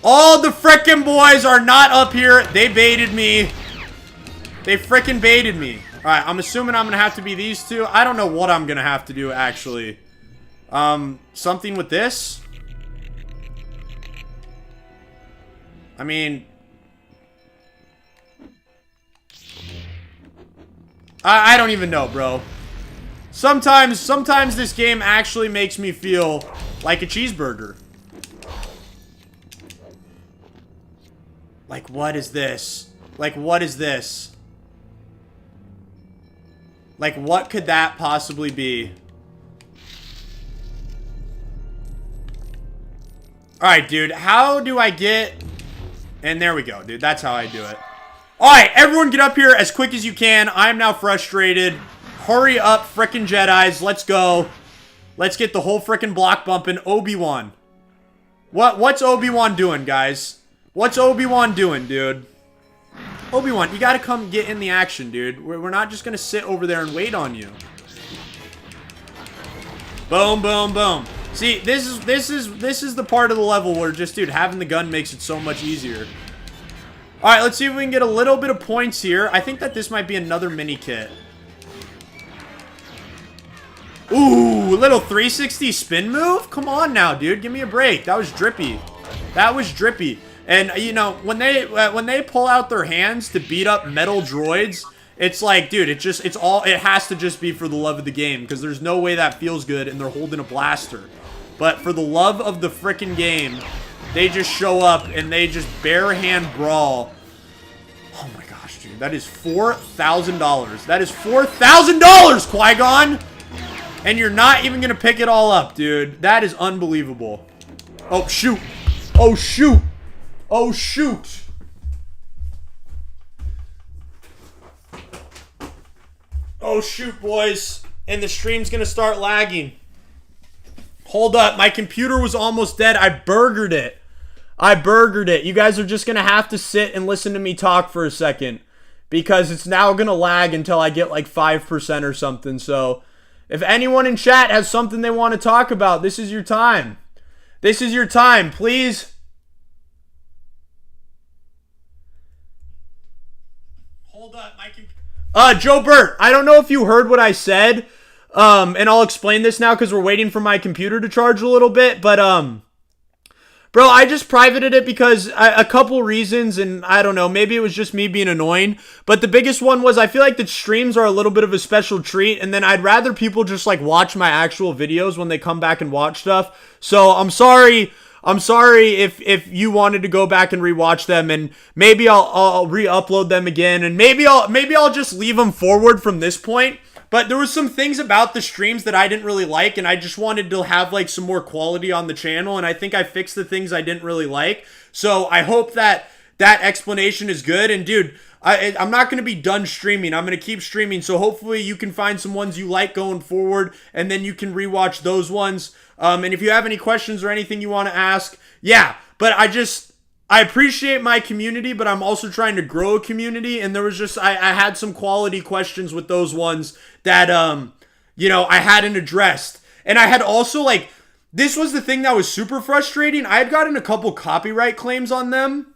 All the frickin' boys are not up here. They baited me. They frickin' baited me. Alright, I'm assuming I'm gonna have to be these two. I don't know what I'm gonna have to do, actually. Something with this? I mean... I don't even know, bro. Sometimes this game actually makes me feel like a cheeseburger. Like, what is this? Like, what is this? Like, what could that possibly be? Alright, dude. How do I get... And there we go, dude. That's how I do it. Alright, everyone get up here as quick as you can. I am now frustrated. Hurry up, frickin' Jedis. Let's go. Let's get the whole frickin' block bumping. Obi-Wan. What's Obi-Wan doing, guys? What's Obi-Wan doing, dude? Obi-Wan, you gotta come get in the action, dude. We're not just gonna sit over there and wait on you. Boom, boom, boom. See, this is the part of the level where just, dude, having the gun makes it so much easier. Alright, let's see if we can get a little bit of points here. I think that this might be another mini kit. Ooh, little 360 spin move? Come on now, dude. Give me a break. That was drippy. That was drippy. And, you know, when they pull out their hands to beat up metal droids, it's like, dude, it has to just be for the love of the game, because there's no way that feels good and they're holding a blaster. But for the love of the frickin' game, they just show up and they just bare hand brawl. Oh my gosh, dude. That is $4,000. That is $4,000, Qui-Gon! And you're not even gonna pick it all up, dude. That is unbelievable. Oh, shoot. Oh, shoot. Oh, shoot. Oh, shoot, boys. And the stream's gonna start lagging. Hold up. My computer was almost dead. I burgered it. I burgered it. You guys are just gonna have to sit and listen to me talk for a second, because it's now gonna lag until I get like 5% or something. So if anyone in chat has something they want to talk about, this is your time. This is your time, please. Hold up, my computer. Joe Burt, I don't know if you heard what I said, and I'll explain this now because we're waiting for my computer to charge a little bit, but, bro, I just privated it because a couple reasons, and I don't know, maybe it was just me being annoying, but the biggest one was I feel like the streams are a little bit of a special treat, and then I'd rather people just, like, watch my actual videos when they come back and watch stuff. So I'm sorry if you wanted to go back and rewatch them, and maybe I'll re-upload them again, and maybe I'll just leave them forward from this point. But there was some things about the streams that I didn't really like, and I just wanted to have like some more quality on the channel, and I think I fixed the things I didn't really like. So I hope that that explanation is good. And dude, I'm not going to be done streaming. I'm going to keep streaming. So hopefully you can find some ones you like going forward, and then you can rewatch those ones. And if you have any questions or anything you want to ask, yeah. But I appreciate my community, but I'm also trying to grow a community. And there was just, I had some quality questions with those ones that, you know, I hadn't addressed. And I had also, like, this was the thing that was super frustrating. I had gotten a couple copyright claims on them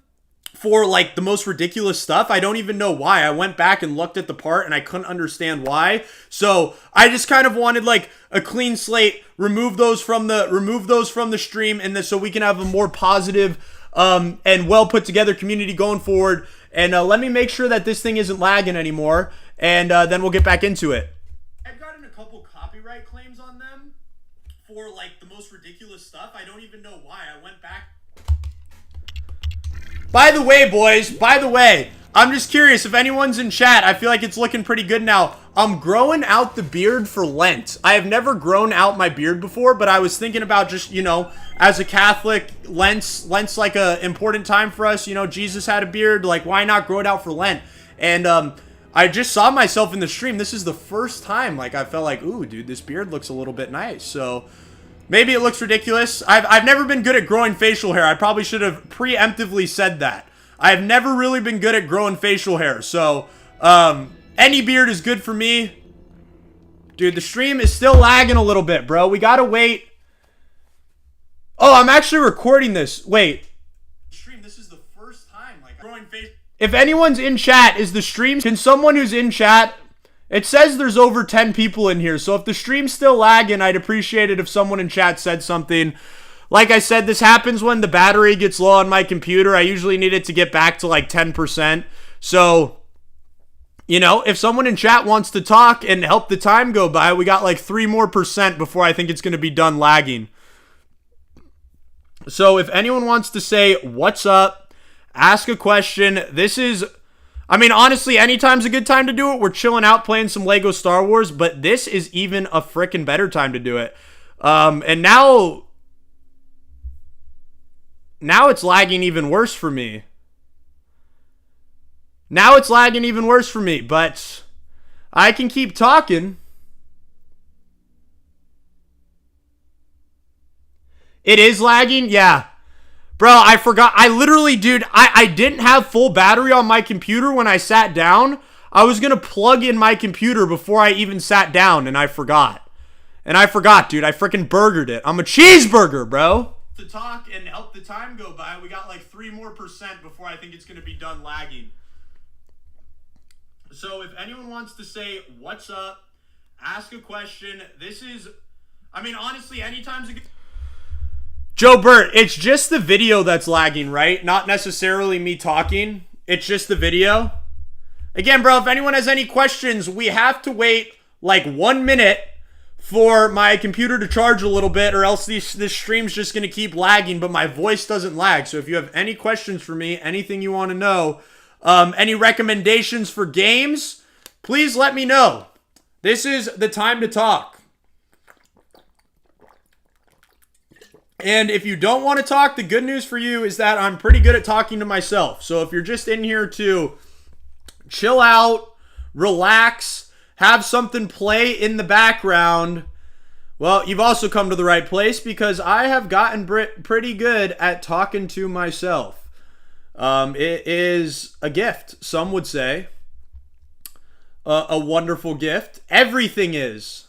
for, like, the most ridiculous stuff. I don't even know why. I went back and looked at the part and I couldn't understand why. So I just kind of wanted, like, a clean slate, remove those from the stream, and so we can have a more positive and well put together community going forward. And let me make sure that this thing isn't lagging anymore, and then we'll get back into it. I've gotten a couple copyright claims on them for, like, the most ridiculous stuff. I don't even know why. I went back. By the way, boys, I'm just curious if anyone's in chat. I feel like it's looking pretty good now. I'm growing out the beard for Lent. I have never grown out my beard before, but I was thinking about just, you know, as a Catholic, Lent's like a important time for us. You know, Jesus had a beard. Like, why not grow it out for Lent? And I just saw myself in the stream. This is the first time, like, I felt like, ooh, dude, this beard looks a little bit nice. So maybe it looks ridiculous. I've never been good at growing facial hair. I probably should have preemptively said that. I've never really been good at growing facial hair. So, any beard is good for me. Dude, the stream is still lagging a little bit, bro. We gotta wait. Oh, I'm actually recording this. Wait. Stream, this is the first time, like, growing face. If anyone's in chat, is the stream... Can someone who's in chat... It says there's over 10 people in here, so if the stream's still lagging, I'd appreciate it if someone in chat said something. Like I said, this happens when the battery gets low on my computer. I usually need it to get back to like 10%. So, you know, if someone in chat wants to talk and help the time go by, we got like 3% more before I think it's going to be done lagging. So if anyone wants to say, what's up, ask a question, this is... I mean, honestly, anytime's a good time to do it. We're chilling out playing some Lego Star Wars, but this is even a frickin' better time to do it. And now it's lagging even worse for me. But I can keep talking. It is lagging? Yeah. Bro, I forgot. I literally, dude, I didn't have full battery on my computer when I sat down. I was going to plug in my computer before I even sat down, and I forgot. Dude. I freaking burgered it. I'm a cheeseburger, bro. To talk and help the time go by, we got like 3% more before I think it's going to be done lagging. So if anyone wants to say, what's up, ask a question. This is, I mean, honestly, anytime's a good... Joe Burt, it's just the video that's lagging, right? Not necessarily me talking. It's just the video. Again, bro, if anyone has any questions, we have to wait like 1 minute for my computer to charge a little bit, or else this stream's just going to keep lagging, but my voice doesn't lag. So if you have any questions for me, anything you want to know, any recommendations for games, please let me know. This is the time to talk. And if you don't want to talk, the good news for you is that I'm pretty good at talking to myself. So if you're just in here to chill out, relax, have something play in the background, well, you've also come to the right place, because I have gotten pretty good at talking to myself. It is a gift, some would say. A wonderful gift. Everything is.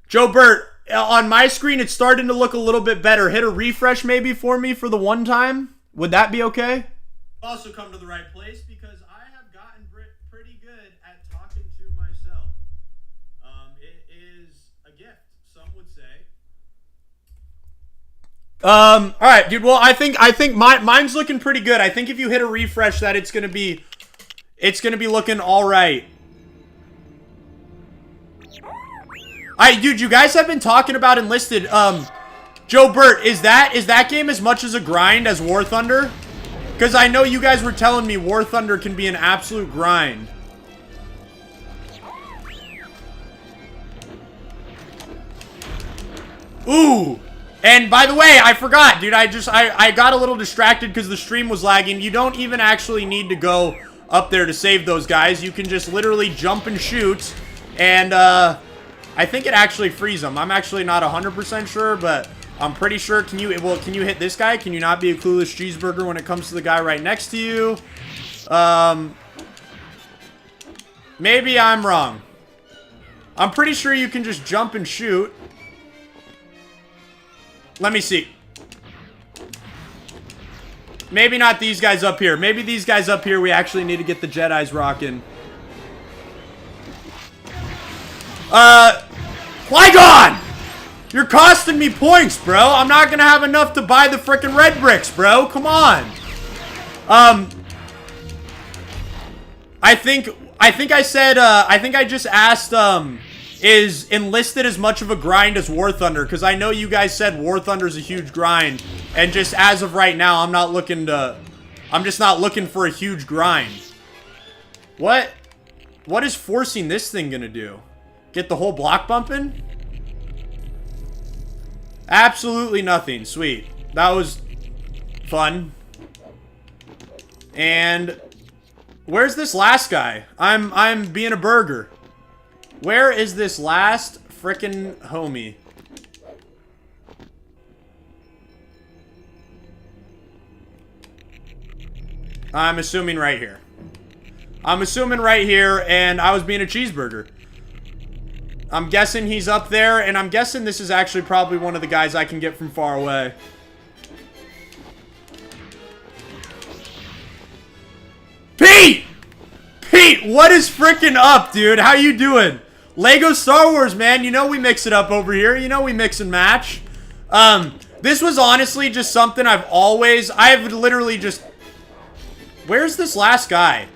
Joe Burt, on my screen, it's starting to look a little bit better. Hit a refresh maybe for me for the one time. Would that be okay? Also come to the right place, because I have gotten pretty good at talking to myself. It is a gift, some would say. All right, dude. Well, I think mine's looking pretty good. I think if you hit a refresh, that it's gonna be looking all right. Alright, dude, you guys have been talking about Enlisted. Joe Burt, is that game as much as a grind as War Thunder? Because I know you guys were telling me War Thunder can be an absolute grind. Ooh! And by the way, I forgot, dude. I got a little distracted because the stream was lagging. You don't even actually need to go up there to save those guys. You can just literally jump and shoot. And, I think it actually frees them. I'm actually not 100% sure, but I'm pretty sure. Can you hit this guy? Can you not be a clueless cheeseburger when it comes to the guy right next to you? Maybe I'm wrong. I'm pretty sure you can just jump and shoot. Let me see. Maybe not these guys up here. Maybe these guys up here we actually need to get the Jedis rocking. Qui-Gon! You're costing me points, bro. I'm not gonna have enough to buy the frickin' red bricks, bro. Come on. I think I just asked, is Enlisted as much of a grind as War Thunder? Because I know you guys said War Thunder's a huge grind. And just as of right now, I'm just not looking for a huge grind. What is forcing this thing gonna do? Get the whole block bumping? Absolutely nothing. Sweet. That was fun. And where's this last guy? I'm being a burger. Where is this last frickin' homie? I'm assuming right here. I'm assuming right here, and I was being a cheeseburger. I'm guessing he's up there, and I'm guessing this is actually probably one of the guys I can get from far away. Pete! Pete, what is frickin' up, dude? How you doing? Lego Star Wars, man. You know we mix it up over here. You know we mix and match. This was honestly just something I've literally just... Where's this last guy?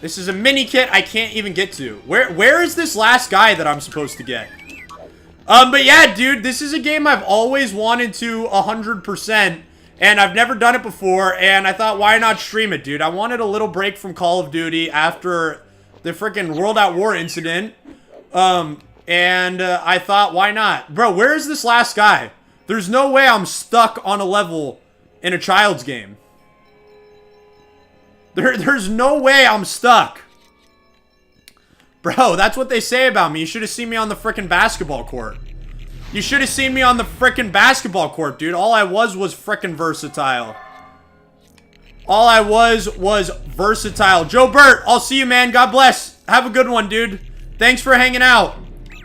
This is a mini kit I can't even get to. Where is this last guy that I'm supposed to get? But yeah, dude, this is a game I've always wanted to 100%, and I've never done it before, and I thought, why not stream it, dude? I wanted a little break from Call of Duty after the freaking World at War incident, and I thought, why not? Bro, where is this last guy? There's no way I'm stuck on a level in a child's game. There's no way I'm stuck. Bro, that's what they say about me. You should have seen me on the frickin' basketball court. You should have seen me on the frickin' basketball court, dude. All I was frickin' versatile. All I was versatile. Joe Burt, I'll see you, man. God bless. Have a good one, dude. Thanks for hanging out.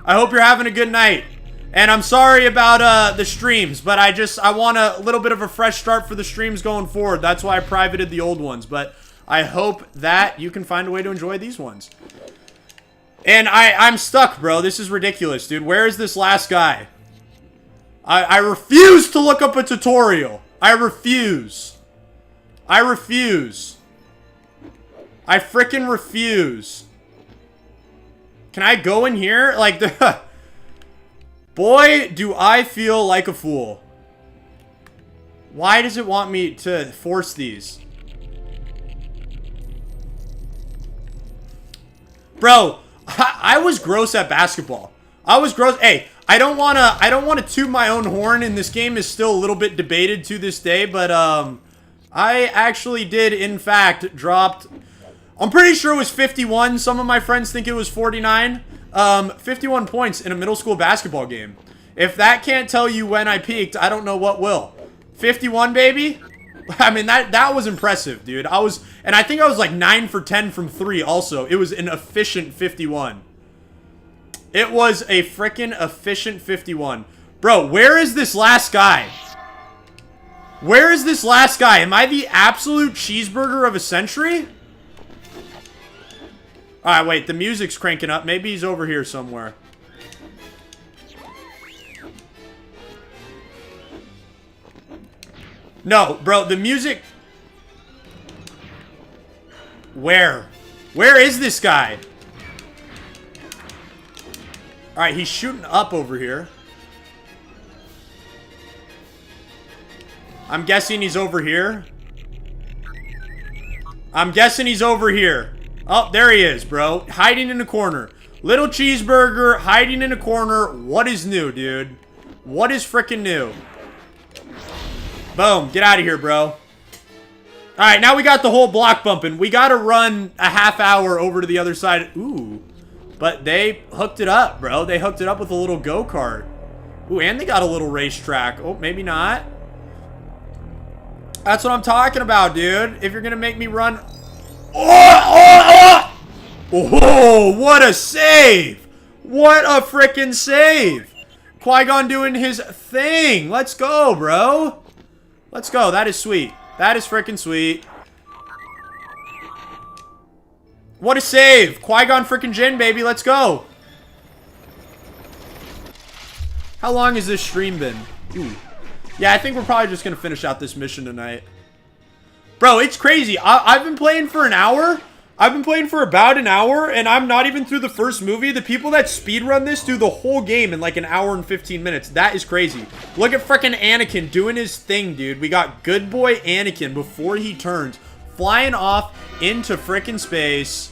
I hope you're having a good night. And I'm sorry about the streams, but I want a little bit of a fresh start for the streams going forward. That's why I privated the old ones, but I hope that you can find a way to enjoy these ones. And I'm stuck, bro. This is ridiculous, dude. Where is this last guy? I refuse to look up a tutorial. I refuse. I refuse. I freaking refuse. Can I go in here? Like, boy, do I feel like a fool. Why does it want me to force these? Bro, I was gross at basketball. I was gross. Hey, I don't wanna toot my own horn, and this game is still a little bit debated to this day, but I actually did in fact dropped, I'm pretty sure it was 51. Some of my friends think it was 49. 51 points in a middle school basketball game. If that can't tell you when I peaked, I don't know what will. 51, baby. I mean, that was impressive, dude. And I think I was like 9 for 10 from 3 also. It was an efficient 51. It was a freaking efficient 51. Bro, where is this last guy? Where is this last guy? Am I the absolute cheeseburger of a century? Alright, wait. The music's cranking up. Maybe he's over here somewhere. No, bro, the music... Where? Where is this guy? Alright, he's shooting up over here. I'm guessing he's over here. I'm guessing he's over here. Oh, there he is, bro. Hiding in a corner. Little cheeseburger, hiding in a corner. What is new, dude? What is freaking new? Boom. Get out of here, bro. Alright, now we got the whole block bumping. We gotta run a half hour over to the other side. Ooh. But they hooked it up, bro. They hooked it up with a little go-kart. Ooh, and they got a little racetrack. Oh, maybe not. That's what I'm talking about, dude. If you're gonna make me run... Oh, what a save! What a freaking save! Qui-Gon doing his thing. Let's go, bro. Let's go. That is sweet. That is freaking sweet. What a save. Qui-Gon freaking Jinn, baby. Let's go. How long has this stream been? Ooh. Yeah, I think we're probably just going to finish out this mission tonight. Bro, it's crazy. I've been playing for an hour. I've been playing for about an hour, and I'm not even through the first movie. The people that speedrun this do the whole game in like an hour and 15 minutes. That is crazy. Look at freaking Anakin doing his thing, dude. We got good boy Anakin before he turns, flying off into freaking space.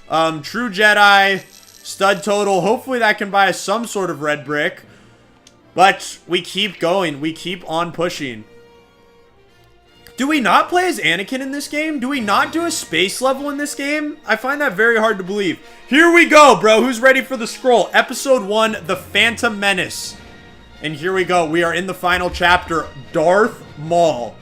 True Jedi, stud total. Hopefully that can buy us some sort of red brick. But we keep going. We keep on pushing. Do we not play as Anakin in this game? Do we not do a space level in this game? I find that very hard to believe. Here we go, bro. Who's ready for the scroll? Episode 1, The Phantom Menace. And here we go. We are in the final chapter, Darth Maul.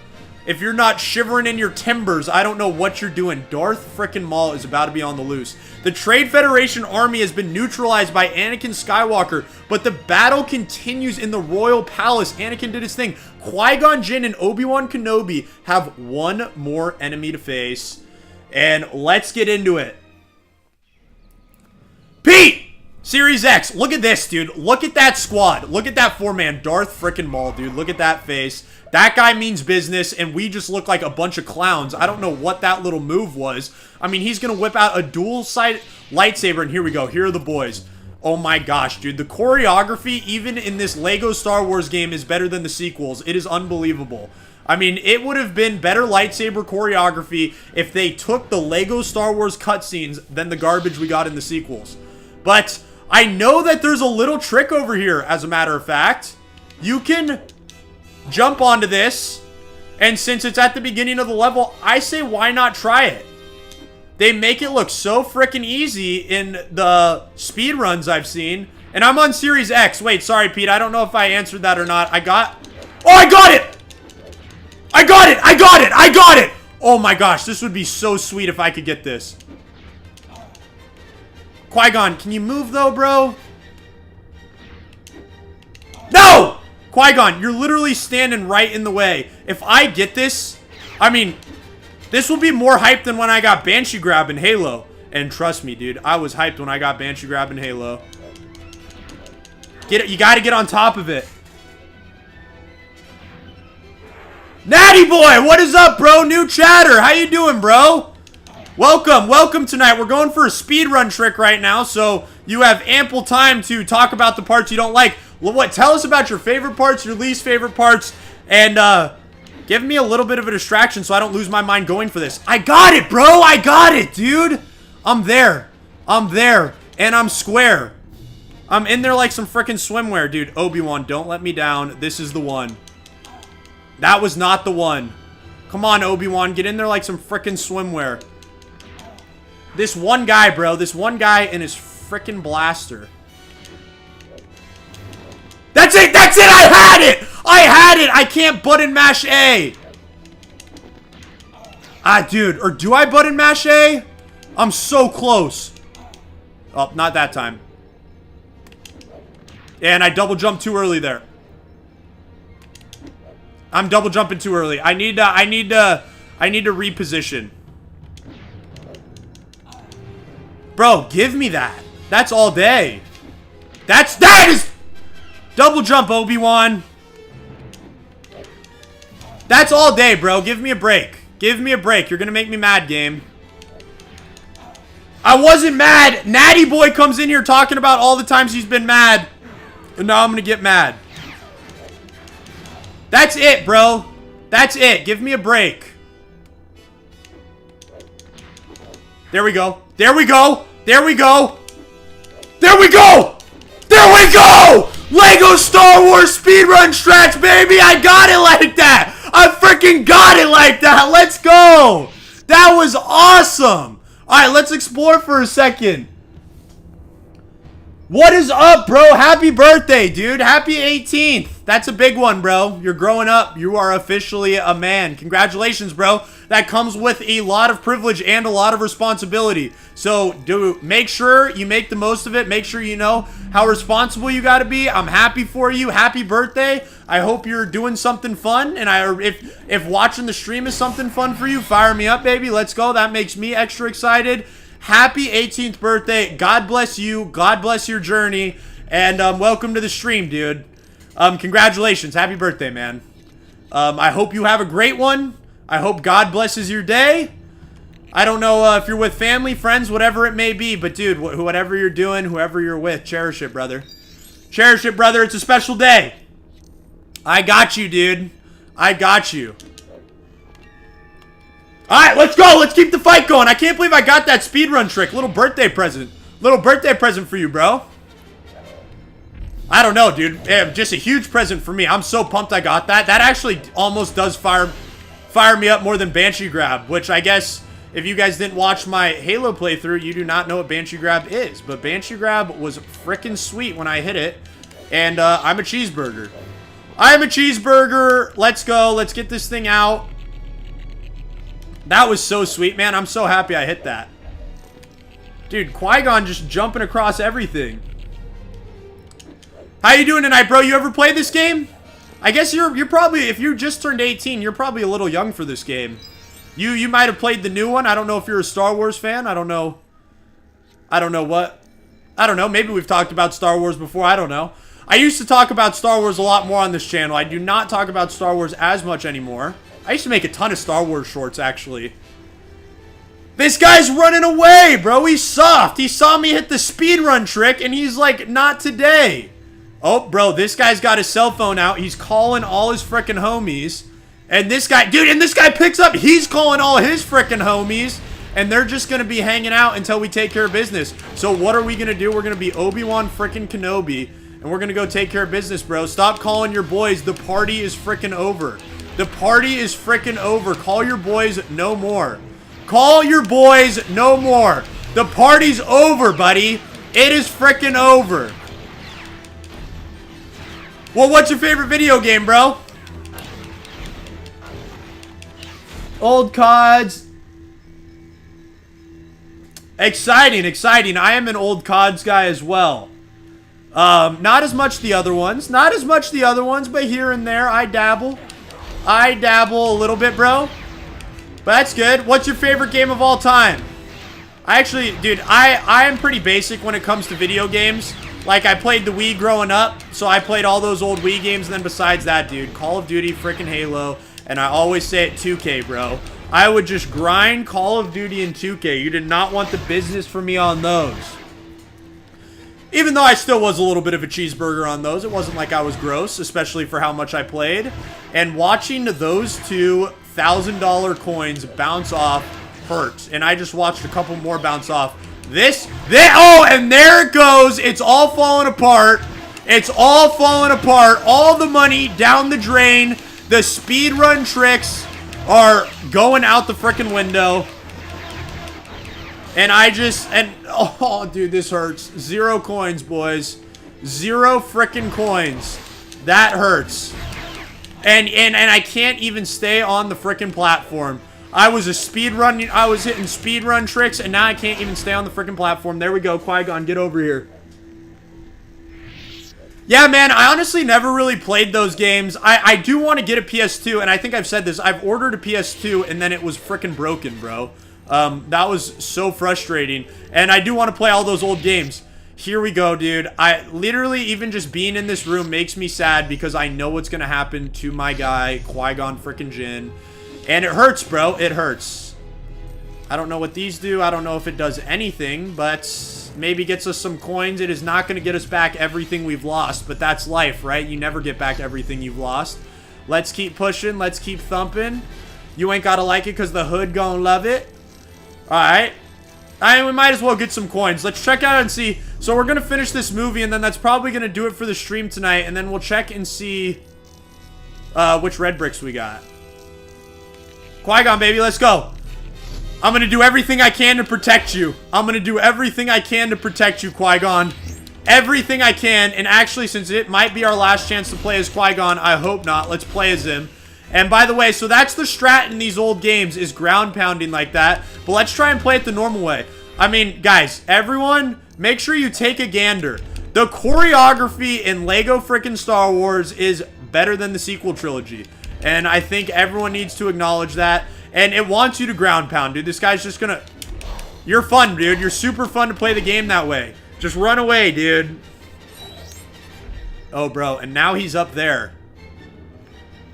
If you're not shivering in your timbers, I don't know what you're doing. Darth frickin' Maul is about to be on the loose. The Trade Federation army has been neutralized by Anakin Skywalker, but the battle continues in the Royal Palace. Anakin did his thing. Qui-Gon Jinn and Obi-Wan Kenobi have one more enemy to face. And let's get into it. Pete! Series X, look at this, dude. Look at that squad. Look at that four-man. Darth frickin' Maul, dude. Look at that face. That guy means business, and we just look like a bunch of clowns. I don't know what that little move was. I mean, he's going to whip out a dual-side lightsaber, and here we go. Here are the boys. Oh my gosh, dude. The choreography, even in this Lego Star Wars game, is better than the sequels. It is unbelievable. I mean, it would have been better lightsaber choreography if they took the Lego Star Wars cutscenes than the garbage we got in the sequels. But I know that there's a little trick over here, as a matter of fact. You can jump onto this, and since it's at the beginning of the level, I say why not try it? They make it look so freaking easy in the speed runs I've seen. And I'm on Series X. Wait, sorry, Pete. I don't know if I answered that or not. Oh, I got it! I got it! I got it! I got it! Oh my gosh, this would be so sweet if I could get this. Qui-Gon, can you move though, bro? No! Qui-Gon, you're literally standing right in the way. If I get this, I mean, this will be more hype than when I got Banshee Grab in Halo. And trust me, dude, I was hyped when I got Banshee Grab in Halo. Get it, you gotta get on top of it. Natty boy, what is up, bro? New chatter, how you doing, bro? Welcome tonight. We're going for a speedrun trick right now, so you have ample time to talk about the parts you don't like. Well, what? Tell us about your favorite parts, your least favorite parts, and give me a little bit of a distraction so I don't lose my mind going for this. I got it, bro. I got it, dude. I'm there. I'm there, and I'm square. I'm in there like some freaking swimwear, dude. Obi-Wan, don't let me down. This is the one. That was not the one. Come on, Obi-Wan. Get in there like some freaking swimwear. This one guy, bro. This one guy and his freaking blaster. That's it! That's it! I had it! I had it! I can't button mash A! Ah, dude. Or do I button mash A? I'm so close. Oh, not that time. And I double jumped too early there. I'm double jumping too early. I need to reposition. Bro, give me that. That's all day. That is... Double jump, Obi-Wan. That's all day, bro. Give me a break. Give me a break. You're gonna make me mad, game. I wasn't mad. Natty boy comes in here talking about all the times he's been mad. And now I'm gonna get mad. That's it, bro. That's it. Give me a break. There we go. There we go. There we go. There we go. There we go. Lego Star Wars speedrun strats, baby! I got it like that! I freaking got it like that! Let's go! That was awesome! Alright, let's explore for a second. What is up, bro? Happy birthday, dude. Happy 18th. That's a big one, bro. You're growing up. You are officially a man. Congratulations, bro. That comes with a lot of privilege and a lot of responsibility. So, make sure you make the most of it. Make sure you know how responsible you got to be. I'm happy for you. Happy birthday. I hope you're doing something fun. And if watching the stream is something fun for you, fire me up, baby. Let's go. That makes me extra excited. Happy 18th birthday. God bless you. God bless your journey. And welcome to the stream, dude. Congratulations. Happy birthday, man. I hope you have a great one. I hope God blesses your day. I don't know if you're with family, friends, whatever it may be. But, dude, whatever you're doing, whoever you're with, cherish it, brother. Cherish it, brother. It's a special day. I got you, dude. I got you. Alright, let's go. Let's keep the fight going. I can't believe I got that speedrun trick. Little birthday present. Little birthday present for you, bro. I don't know, dude. Yeah, just a huge present for me. I'm so pumped I got that. That actually almost does fire me up more than Banshee Grab, which I guess if you guys didn't watch my Halo playthrough, you do not know what Banshee Grab is. But Banshee Grab was freaking sweet when I hit it. And I'm a cheeseburger. I'm a cheeseburger. Let's go. Let's get this thing out. That was so sweet, man. I'm so happy I hit that. Dude, Qui-Gon just jumping across everything. How you doing tonight, bro? You ever played this game? I guess you're probably, if you just turned 18, you're probably a little young for this game. You might have played the new one. I don't know if you're a Star Wars fan. I don't know. I don't know what. I don't know. Maybe we've talked about Star Wars before. I don't know. I used to talk about Star Wars a lot more on this channel. I do not talk about Star Wars as much anymore. I used to make a ton of Star Wars shorts, actually. This guy's running away, bro. He's soft. He saw me hit the speedrun trick, and he's like, not today. Oh, bro, this guy's got his cell phone out. He's calling all his frickin' homies. And this guy, dude, and this guy picks up. He's calling all his frickin' homies. And they're just going to be hanging out until we take care of business. So what are we going to do? We're going to be Obi-Wan frickin' Kenobi. And we're going to go take care of business, bro. Stop calling your boys. The party is frickin' over. The party is frickin' over. Call your boys no more. Call your boys no more. The party's over, buddy. It is frickin' over. Well, what's your favorite video game, bro? Old CODs. Exciting, exciting. I am an old CODs guy as well. Not as much the other ones. Not as much the other ones, but here and there, I dabble. I dabble a little bit, bro. But that's good. What's your favorite game of all time? I actually, dude, I am pretty basic when it comes to video games. Like, I played the Wii growing up, so I played all those old Wii games, and then besides that, dude, Call of Duty, freaking Halo, and I always say it 2K, bro. I would just grind Call of Duty and 2K. You did not want the business for me on those. Even though I still was a little bit of a cheeseburger on those, it wasn't like I was gross, especially for how much I played. And watching those two $1,000 coins bounce off hurt. And I just watched a couple more bounce off. Oh, and there it goes. It's all falling apart. It's all falling apart. All the money down the drain. The speedrun tricks are going out the frickin' window. And oh, dude, this hurts. 0 coins, boys. 0 frickin' coins. That hurts. And I can't even stay on the frickin' platform. I was hitting speedrun tricks, and now I can't even stay on the frickin' platform. There we go, Qui-Gon, get over here. Yeah, man, I honestly never really played those games. I do want to get a PS2, and I think I've said this. I've ordered a PS2, and then it was frickin' broken, bro. That was so frustrating. And I do want to play all those old games. Here we go, dude. I literally, even just being in this room makes me sad because I know what's going to happen to my guy, Qui-Gon frickin' Jinn. And it hurts, bro. It hurts. I don't know what these do. I don't know if it does anything, but maybe gets us some coins. It is not going to get us back everything we've lost, but that's life, right? You never get back everything you've lost. Let's keep pushing. Let's keep thumping. You ain't got to like it because the hood gonna love it. All right. We might as well get some coins. Let's check out and see So we're going to finish this movie, and then that's probably going to do it for the stream tonight. And then we'll check and see which red bricks we got. Qui-Gon, baby, let's go. I'm going to do everything I can to protect you. I'm going to do everything I can to protect you, Qui-Gon. Everything I can. And actually, since it might be our last chance to play as Qui-Gon, I hope not. Let's play as him. And by the way, so that's the strat in these old games, is ground pounding like that. But let's try and play it the normal way. I mean, guys, everyone, make sure you take a gander. The choreography in Lego frickin' Star Wars is better than the sequel trilogy. And I think everyone needs to acknowledge that. And it wants you to ground pound, dude. This guy's just gonna... You're fun, dude. You're super fun to play the game that way. Just run away, dude. Oh, bro. And now he's up there.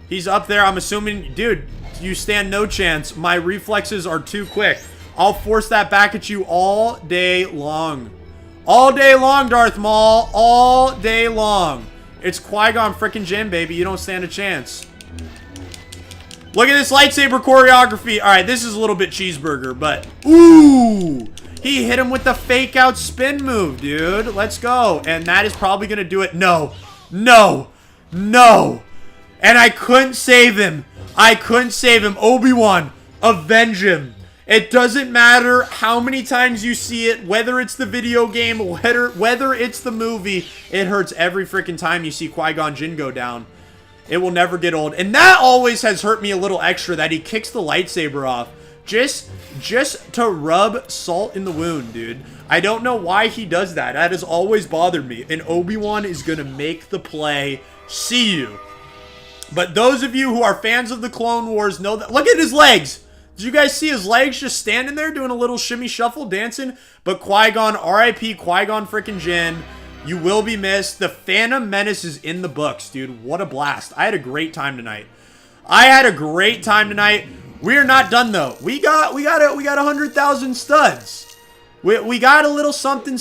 He's up there. I'm assuming... Dude, you stand no chance. My reflexes are too quick. I'll force that back at you all day long. All day long, Darth Maul. All day long. It's Qui-Gon frickin' Jinn, baby. You don't stand a chance. Look at this lightsaber choreography. All right, this is a little bit cheeseburger, but... Ooh! He hit him with the fake out spin move, dude. Let's go. And that is probably going to do it. No. No. No. And I couldn't save him. I couldn't save him. Obi-Wan, avenge him. It doesn't matter how many times you see it, whether it's the video game, whether it's the movie, it hurts every freaking time you see Qui-Gon Jinn go down. It will never get old. And that always has hurt me a little extra, that he kicks the lightsaber off. Just to rub salt in the wound, dude. I don't know why he does that. That has always bothered me. And Obi-Wan is going to make the play. See you. But those of you who are fans of the Clone Wars know that... Look at his legs! Did you guys see his legs just standing there doing a little shimmy shuffle dancing? But Qui-Gon, R.I.P. Qui-Gon frickin' Jinn. You will be missed. The Phantom Menace is in the books, dude. What a blast. I had a great time tonight. We are not done though. We got 100,000 studs. We got a little something,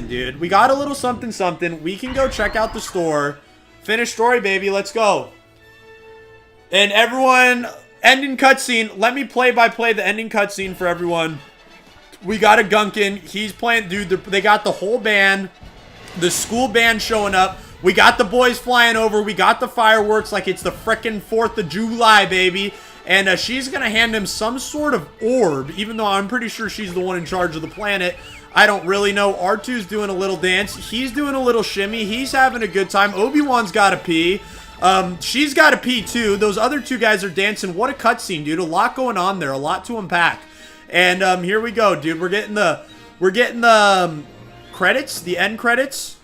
dude. We got a little something. We can go check out the store. Finish story, baby. Let's go. And everyone, ending cutscene. Let me play the ending cutscene for everyone. We got a Gunkin. He's playing, dude. They got the whole band. The school band showing up. We got the boys flying over. We got the fireworks like it's the frickin' 4th of July, baby. And she's going to hand him some sort of orb, even though I'm pretty sure she's the one in charge of the planet. I don't really know. R2's doing a little dance. He's doing a little shimmy. He's having a good time. Obi-Wan's got to pee. She's got to pee too. Those other two guys are dancing. What a cutscene, dude. A lot going on there. A lot to unpack. And here we go, dude. We're getting the credits, the end credits.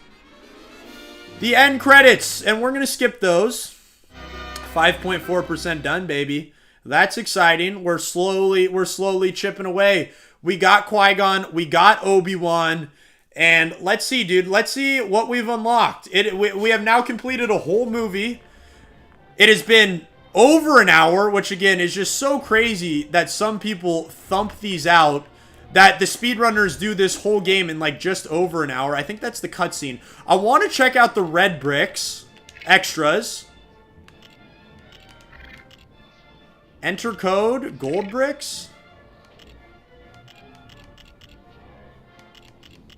The end credits. And we're going to skip those. 5.4% done, baby. That's exciting. We're slowly chipping away. We got Qui-Gon. We got Obi-Wan. And let's see, dude. Let's see what we've unlocked. We have now completed a whole movie. It has been over an hour, which again is just so crazy that some people thump these out. That the speedrunners do this whole game in like just over an hour. I think that's the cutscene. I want to check out the red bricks. Extras. Enter code. Gold bricks.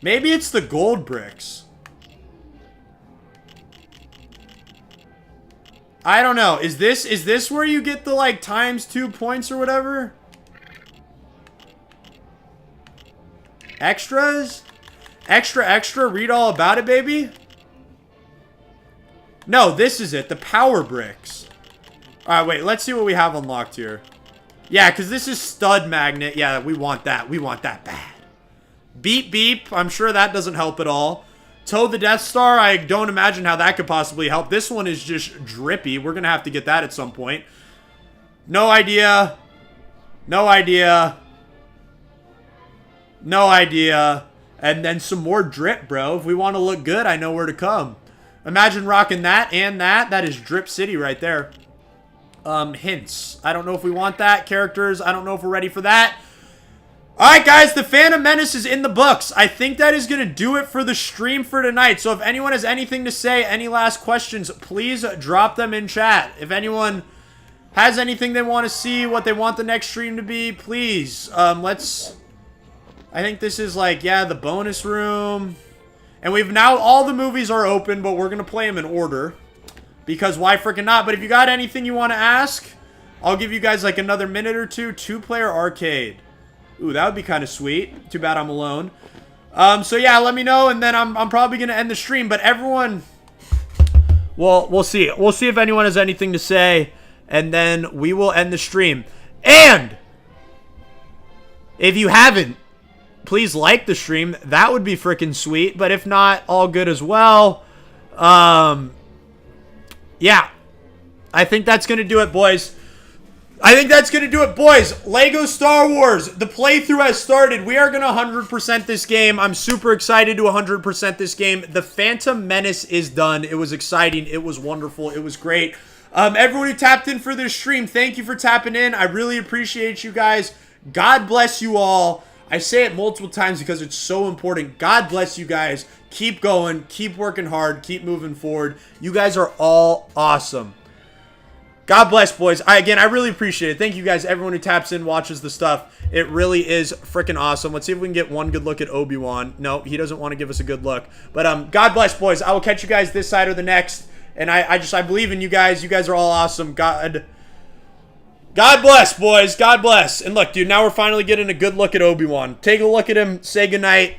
Maybe it's the gold bricks. I don't know. Is this where you get the like ×2 points or whatever? Extras? Extra, read all about it, baby. No, this is it. The power bricks. Alright, wait. Let's see what we have unlocked here. Yeah, because this is stud magnet. Yeah, we want that. We want that bad. Beep, beep. I'm sure that doesn't help at all. Tow the Death Star. I don't imagine how that could possibly help. This one is just drippy. We're going to have to get that at some point. No idea. No idea. No idea. And then some more drip, bro. If we want to look good, I know where to come. Imagine rocking that and that. That is Drip City right there. Hints. I don't know if we want that. Characters. I don't know if we're ready for that. Alright, guys. The Phantom Menace is in the books. I think that is going to do it for the stream for tonight. So if anyone has anything to say, any last questions, please drop them in chat. If anyone has anything they want to see, what they want the next stream to be, please. I think this is like, yeah, the bonus room. And we've now, all the movies are open, but we're going to play them in order. Because why freaking not? But if you got anything you want to ask, I'll give you guys like another minute or two. 2-player arcade. Ooh, that would be kind of sweet. Too bad I'm alone. So yeah, let me know, and then I'm probably going to end the stream. But everyone, well, we'll see. We'll see if anyone has anything to say, and then we will end the stream. And if you haven't, please like the stream. That would be freaking sweet. But if not, all good as well. Yeah. I think that's going to do it, boys. Lego Star Wars, the playthrough has started. We are going to 100% this game. I'm super excited to 100% this game. The Phantom Menace is done. It was exciting. It was wonderful. It was great. Everyone who tapped in for this stream, thank you for tapping in. I really appreciate you guys. God bless you all. I say it multiple times because it's so important. God bless you guys. Keep going. Keep working hard. Keep moving forward. You guys are all awesome. God bless, boys. I really appreciate it. Thank you guys, everyone who taps in, watches the stuff. It really is freaking awesome. Let's see if we can get one good look at Obi-Wan. No, he doesn't want to give us a good look. But God bless, boys. I will catch you guys this side or the next. And I believe in you guys. You guys are all awesome. God bless, boys. God bless. And look, dude, now we're finally getting a good look at Obi-Wan. Take a look at him. Say goodnight.